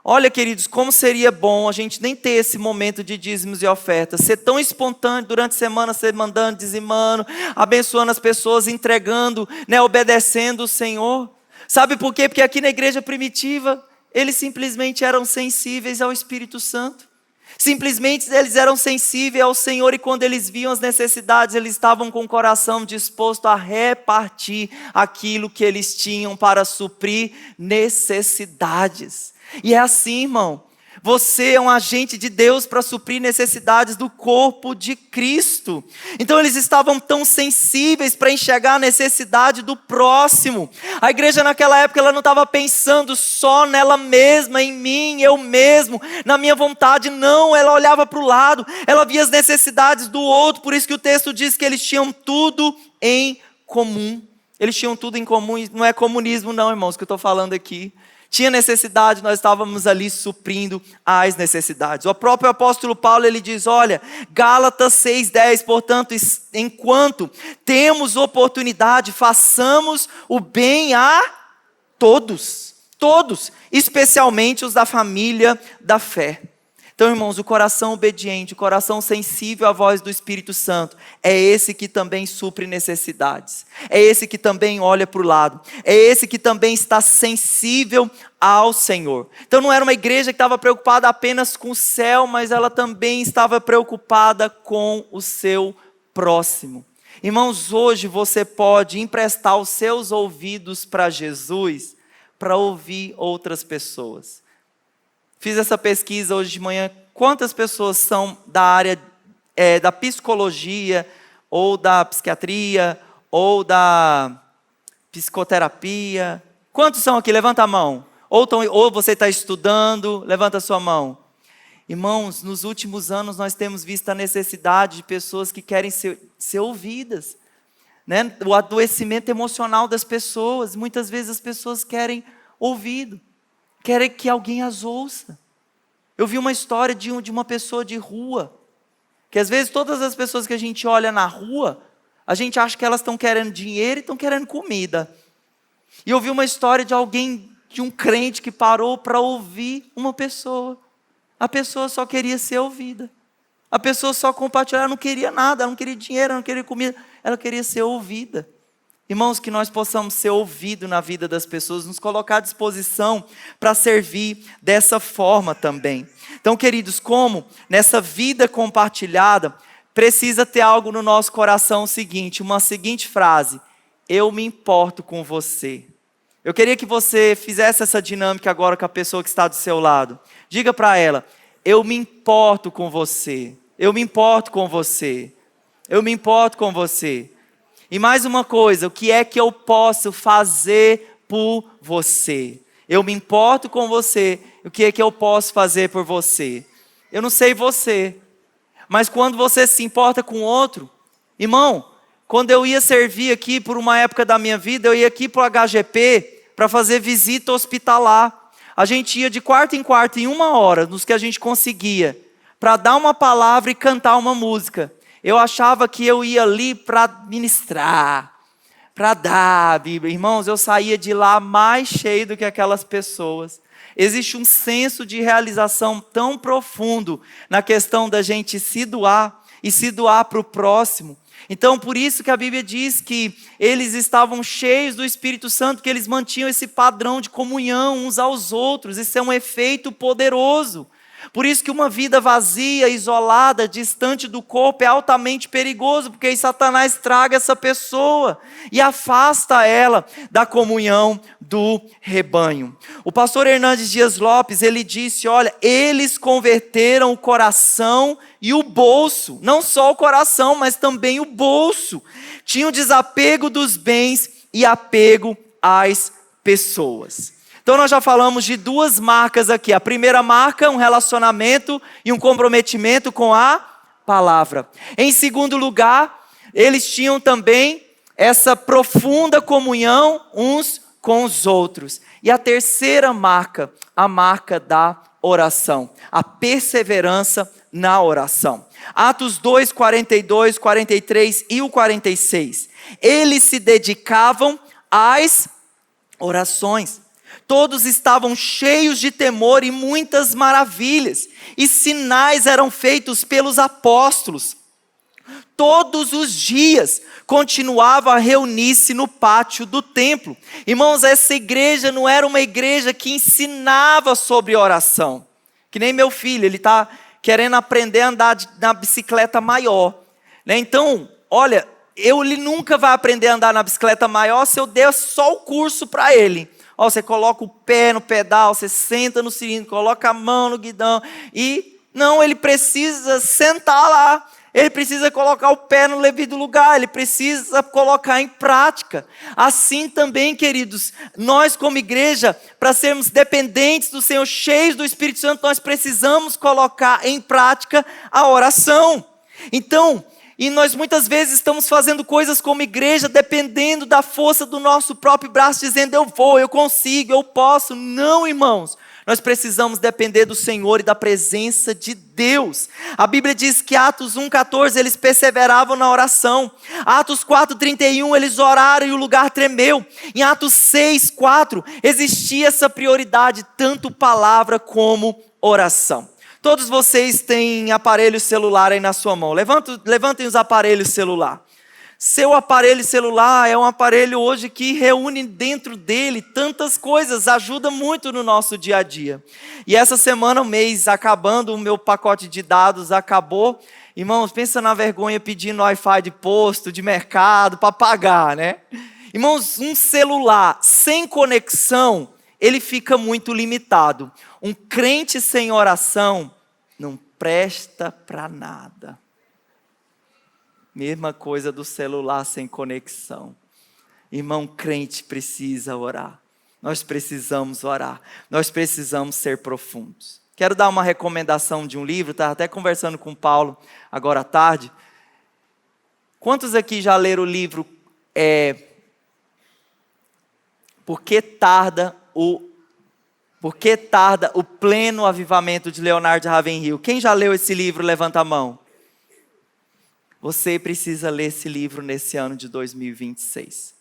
Olha, queridos, como seria bom a gente nem ter esse momento de dízimos e ofertas, ser tão espontâneo durante a semana, ser mandando, dizimando, abençoando as pessoas, entregando, obedecendo o Senhor. Sabe por quê? Porque aqui na igreja primitiva, eles simplesmente eram sensíveis ao Espírito Santo. Simplesmente eles eram sensíveis ao Senhor e quando eles viam as necessidades, eles estavam com o coração disposto a repartir aquilo que eles tinham para suprir necessidades. E é assim, irmão, você é um agente de Deus para suprir necessidades do corpo de Cristo. Então eles estavam tão sensíveis para enxergar a necessidade do próximo. A igreja naquela época ela não estava pensando só nela mesma, em mim, eu mesmo, na minha vontade, não. Ela olhava para o lado, ela via as necessidades do outro. Por isso que o texto diz que eles tinham tudo em comum. Eles tinham tudo em comum, não é comunismo não, irmãos, que eu estou falando aqui. Tinha necessidade, nós estávamos ali suprindo as necessidades. O próprio apóstolo Paulo, ele diz, olha, Gálatas 6:10, portanto, enquanto temos oportunidade, façamos o bem a todos, especialmente os da família da fé. Então, irmãos, o coração obediente, o coração sensível à voz do Espírito Santo, é esse que também supre necessidades. É esse que também olha para o lado. É esse que também está sensível ao Senhor. Então não era uma igreja que estava preocupada apenas com o céu, mas ela também estava preocupada com o seu próximo. Irmãos, hoje você pode emprestar os seus ouvidos para Jesus, para ouvir outras pessoas. Fiz essa pesquisa hoje de manhã. Quantas pessoas são da área da psicologia, ou da psiquiatria, ou da psicoterapia? Quantos são aqui? Levanta a mão. Ou você está estudando, levanta a sua mão. Irmãos, nos últimos anos nós temos visto a necessidade de pessoas que querem ser ouvidas. Né? O adoecimento emocional das pessoas. Muitas vezes as pessoas querem ouvido. Querem que alguém as ouça. Eu vi uma história de uma pessoa de rua, que às vezes todas as pessoas que a gente olha na rua, a gente acha que elas estão querendo dinheiro e estão querendo comida. E eu vi uma história de um crente que parou para ouvir uma pessoa. A pessoa só queria ser ouvida. A pessoa só compartilhava, ela não queria nada, ela não queria dinheiro, ela não queria comida, ela queria ser ouvida. Irmãos, que nós possamos ser ouvidos na vida das pessoas, nos colocar à disposição para servir dessa forma também. Então, queridos, como nessa vida compartilhada, precisa ter algo no nosso coração seguinte, uma seguinte frase: eu me importo com você. Eu queria que você fizesse essa dinâmica agora com a pessoa que está do seu lado. Diga para ela: eu me importo com você. Eu me importo com você. Eu me importo com você. E mais uma coisa, o que é que eu posso fazer por você? Eu me importo com você, o que é que eu posso fazer por você? Eu não sei você, mas quando você se importa com outro, irmão, quando eu ia servir aqui por uma época da minha vida, eu ia aqui para o HGP para fazer visita hospitalar. A gente ia de quarto em quarto, em 1 hora, nos que a gente conseguia, para dar uma palavra e cantar uma música. Eu achava que eu ia ali para ministrar, para dar a Bíblia. Irmãos, eu saía de lá mais cheio do que aquelas pessoas. Existe um senso de realização tão profundo na questão da gente se doar e se doar para o próximo. Então, por isso que a Bíblia diz que eles estavam cheios do Espírito Santo, que eles mantinham esse padrão de comunhão uns aos outros. Isso é um efeito poderoso. Por isso que uma vida vazia, isolada, distante do corpo é altamente perigoso, porque aí Satanás traga essa pessoa e afasta ela da comunhão do rebanho. O pastor Hernandes Dias Lopes, ele disse, olha, eles converteram o coração e o bolso, não só o coração, mas também o bolso. Tinham desapego dos bens e apego às pessoas. Então nós já falamos de 2 marcas aqui. A primeira marca, um relacionamento e um comprometimento com a palavra. Em segundo lugar, eles tinham também essa profunda comunhão uns com os outros. E a terceira marca, a marca da oração, a perseverança na oração. Atos 2, 42, 43 e o 46. Eles se dedicavam às orações. Todos estavam cheios de temor e muitas maravilhas, e sinais eram feitos pelos apóstolos. Todos os dias continuava a reunir-se no pátio do templo. Irmãos, essa igreja não era uma igreja que ensinava sobre oração. Que nem meu filho, ele está querendo aprender a andar na bicicleta maior. Então, olha, ele nunca vai aprender a andar na bicicleta maior se eu der só o curso para ele. Você coloca o pé no pedal, você senta no cilindro, coloca a mão no guidão. E não, ele precisa sentar lá. Ele precisa colocar o pé no devido lugar, ele precisa colocar em prática. Assim também, queridos, nós como igreja, para sermos dependentes do Senhor, cheios do Espírito Santo, nós precisamos colocar em prática a oração. Então, e nós muitas vezes estamos fazendo coisas como igreja, dependendo da força do nosso próprio braço, dizendo eu vou, eu consigo, eu posso. Não, irmãos. Nós precisamos depender do Senhor e da presença de Deus. A Bíblia diz que Atos 1,14 eles perseveravam na oração. Atos 4,31 eles oraram e o lugar tremeu. Em Atos 6,4 existia essa prioridade, tanto palavra como oração. Todos vocês têm aparelho celular aí na sua mão. Levantem os aparelhos celular. Seu aparelho celular é um aparelho hoje que reúne dentro dele tantas coisas, ajuda muito no nosso dia a dia. E essa semana, o mês acabando, o meu pacote de dados acabou. Irmãos, pensa na vergonha pedindo Wi-Fi de posto, de mercado, para pagar, né? Irmãos, um celular sem conexão, ele fica muito limitado. Um crente sem oração não presta para nada. Mesma coisa do celular sem conexão. Irmão, crente precisa orar. Nós precisamos orar. Nós precisamos ser profundos. Quero dar uma recomendação de um livro. Estava até conversando com o Paulo agora à tarde. Quantos aqui já leram o livro Por que tarda o pleno avivamento de Leonard Ravenhill? Quem já leu esse livro, levanta a mão. Você precisa ler esse livro nesse ano de 2026.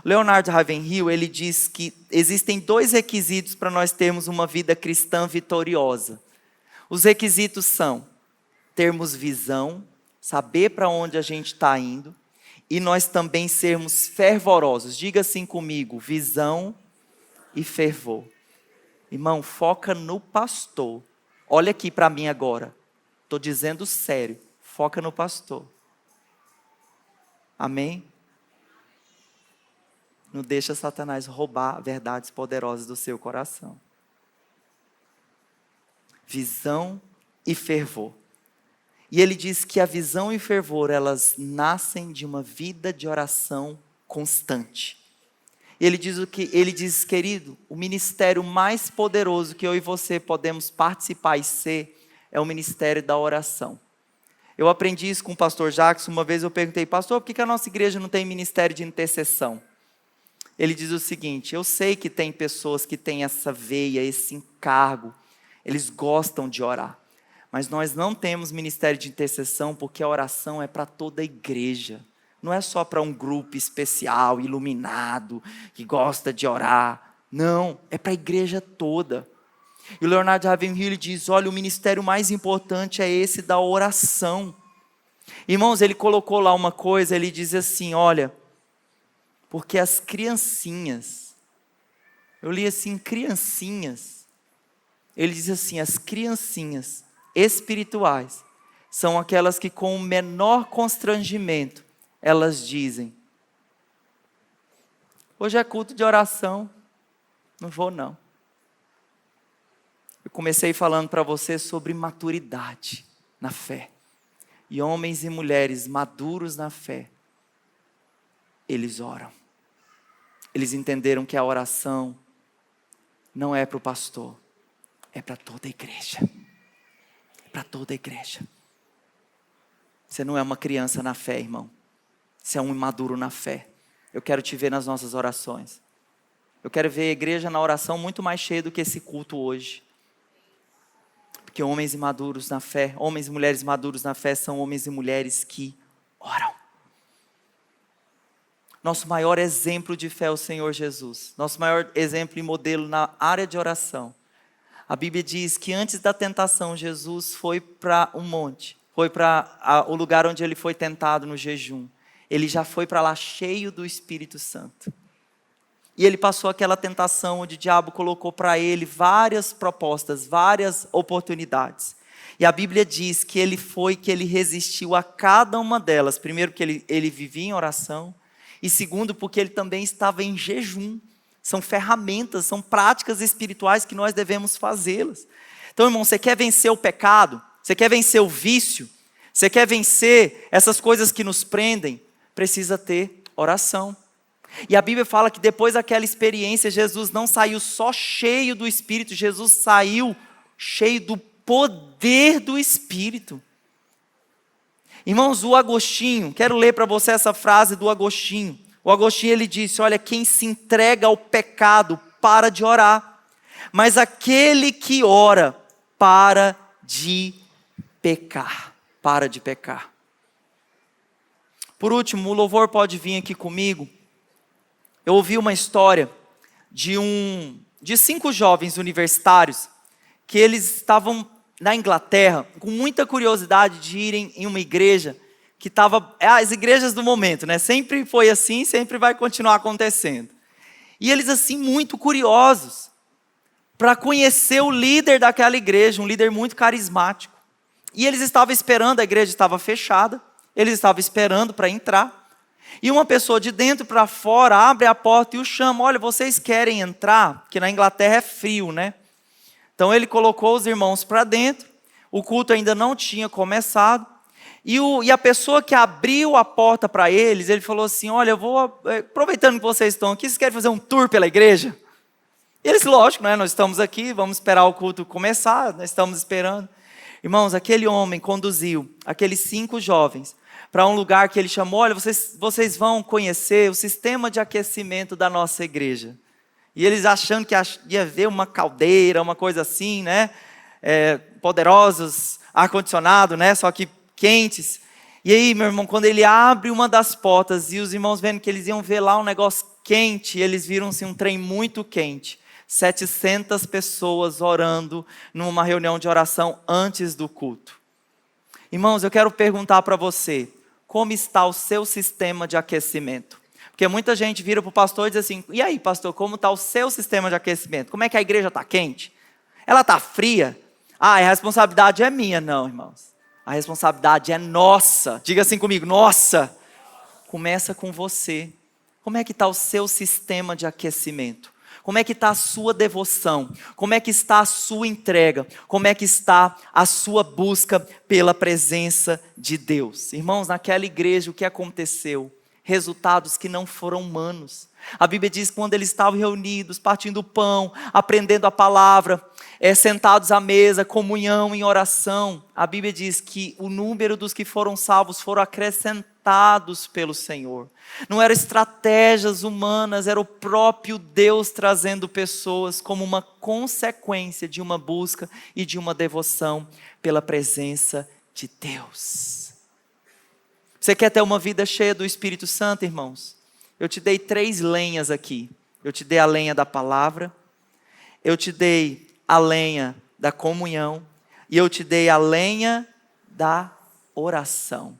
Leonard Ravenhill, ele diz que existem 2 requisitos para nós termos uma vida cristã vitoriosa. Os requisitos são termos visão, saber para onde a gente está indo, e nós também sermos fervorosos. Diga assim comigo, visão e fervor. Irmão, foca no pastor. Olha aqui para mim agora. Estou dizendo sério. Foca no pastor. Amém? Não deixa Satanás roubar verdades poderosas do seu coração. Visão e fervor. E ele diz que a visão e fervor, elas nascem de uma vida de oração constante. Ele diz, querido, o ministério mais poderoso que eu e você podemos participar e ser é o ministério da oração. Eu aprendi isso com o pastor Jackson. Uma vez eu perguntei, pastor, por que a nossa igreja não tem ministério de intercessão? Ele diz o seguinte, eu sei que tem pessoas que têm essa veia, esse encargo, eles gostam de orar. Mas nós não temos ministério de intercessão porque a oração é para toda a igreja. Não é só para um grupo especial, iluminado, que gosta de orar. Não, é para a igreja toda. E o Leonard Ravenhill diz, olha, o ministério mais importante é esse da oração. Irmãos, ele colocou lá uma coisa, ele diz assim, olha, porque as criancinhas, eu li assim, criancinhas, ele diz assim, as criancinhas espirituais são aquelas que com o menor constrangimento, elas dizem, hoje é culto de oração, não vou não. Eu comecei falando para você sobre maturidade na fé. E homens e mulheres maduros na fé, eles oram. Eles entenderam que a oração não é para o pastor, é para toda a igreja. É para toda a igreja. Você não é uma criança na fé, irmão. Você é um imaduro na fé. eu quero te ver nas nossas orações. Eu quero ver a igreja na oração muito mais cheia do que esse culto hoje. Porque homens e maduros na fé, homens e mulheres maduros na fé são homens e mulheres que oram. Nosso maior exemplo de fé é o Senhor Jesus. Nosso maior exemplo e modelo na área de oração. A Bíblia diz que antes da tentação, Jesus foi para um monte. Foi para o lugar onde ele foi tentado no jejum. Ele já foi para lá cheio do Espírito Santo. E ele passou aquela tentação onde o diabo colocou para ele várias propostas, várias oportunidades. E a Bíblia diz que ele resistiu a cada uma delas. Primeiro, porque ele vivia em oração. E segundo, porque ele também estava em jejum. São ferramentas, são práticas espirituais que nós devemos fazê-las. Então, irmão, você quer vencer o pecado? Você quer vencer o vício? Você quer vencer essas coisas que nos prendem? Precisa ter oração. E a Bíblia fala que depois daquela experiência, Jesus não saiu só cheio do Espírito, Jesus saiu cheio do poder do Espírito. Irmãos, o Agostinho, quero ler para você essa frase do Agostinho. O Agostinho, ele disse, olha, quem se entrega ao pecado para de orar, mas aquele que ora para de pecar. Para de pecar. Por último, o louvor pode vir aqui comigo. Eu ouvi uma história de 5 jovens universitários que eles estavam na Inglaterra com muita curiosidade de irem em uma igreja que estava, as igrejas do momento, né? Sempre foi assim, sempre vai continuar acontecendo. E eles assim muito curiosos para conhecer o líder daquela igreja, um líder muito carismático. E eles estavam esperando, a igreja estava fechada, eles estavam esperando para entrar. E uma pessoa de dentro para fora abre a porta e o chama. Olha, vocês querem entrar? Porque na Inglaterra é frio, né? Então ele colocou os irmãos para dentro. O culto ainda não tinha começado. E a pessoa que abriu a porta para eles, ele falou assim, olha, eu vou, aproveitando que vocês estão aqui, vocês querem fazer um tour pela igreja? E eles, lógico, né? Nós estamos aqui, vamos esperar o culto começar, nós estamos esperando. Irmãos, aquele homem conduziu aqueles 5 jovens para um lugar que ele chamou, olha, vocês vão conhecer o sistema de aquecimento da nossa igreja. E eles achando que ia ver uma caldeira, uma coisa assim, né? Poderosos, ar-condicionado, né? Só que quentes. E aí, meu irmão, quando ele abre uma das portas e os irmãos vendo que eles iam ver lá um negócio quente, eles viram assim, um trem muito quente. 700 pessoas orando numa reunião de oração antes do culto. Irmãos, eu quero perguntar para você, como está o seu sistema de aquecimento? Porque muita gente vira para o pastor e diz assim, e aí pastor, como está o seu sistema de aquecimento? Como é que a igreja está quente? Ela está fria? A responsabilidade é minha. Não, irmãos. A responsabilidade é nossa. Diga assim comigo, nossa. Começa com você. Como é que está o seu sistema de aquecimento? Como é que está a sua devoção? Como é que está a sua entrega? Como é que está a sua busca pela presença de Deus? Irmãos, naquela igreja o que aconteceu? Resultados que não foram humanos. A Bíblia diz que quando eles estavam reunidos, partindo o pão, aprendendo a palavra, sentados à mesa, comunhão em oração, a Bíblia diz que o número dos que foram salvos foram acrescentados pelo Senhor. Não eram estratégias humanas, era o próprio Deus trazendo pessoas como uma consequência de uma busca e de uma devoção pela presença de Deus. Você quer ter uma vida cheia do Espírito Santo, irmãos? Eu te dei 3 lenhas aqui. Eu te dei a lenha da palavra, eu te dei a lenha da comunhão e eu te dei a lenha da oração.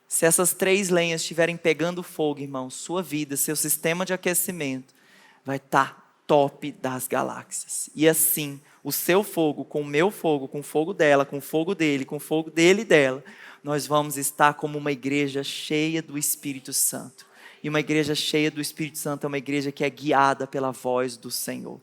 Se essas 3 lenhas estiverem pegando fogo, irmão, sua vida, seu sistema de aquecimento vai estar top das galáxias. E assim, o seu fogo com o meu fogo, com o fogo dela, com o fogo dele, com o fogo dele e dela, nós vamos estar como uma igreja cheia do Espírito Santo. E uma igreja cheia do Espírito Santo é uma igreja que é guiada pela voz do Senhor.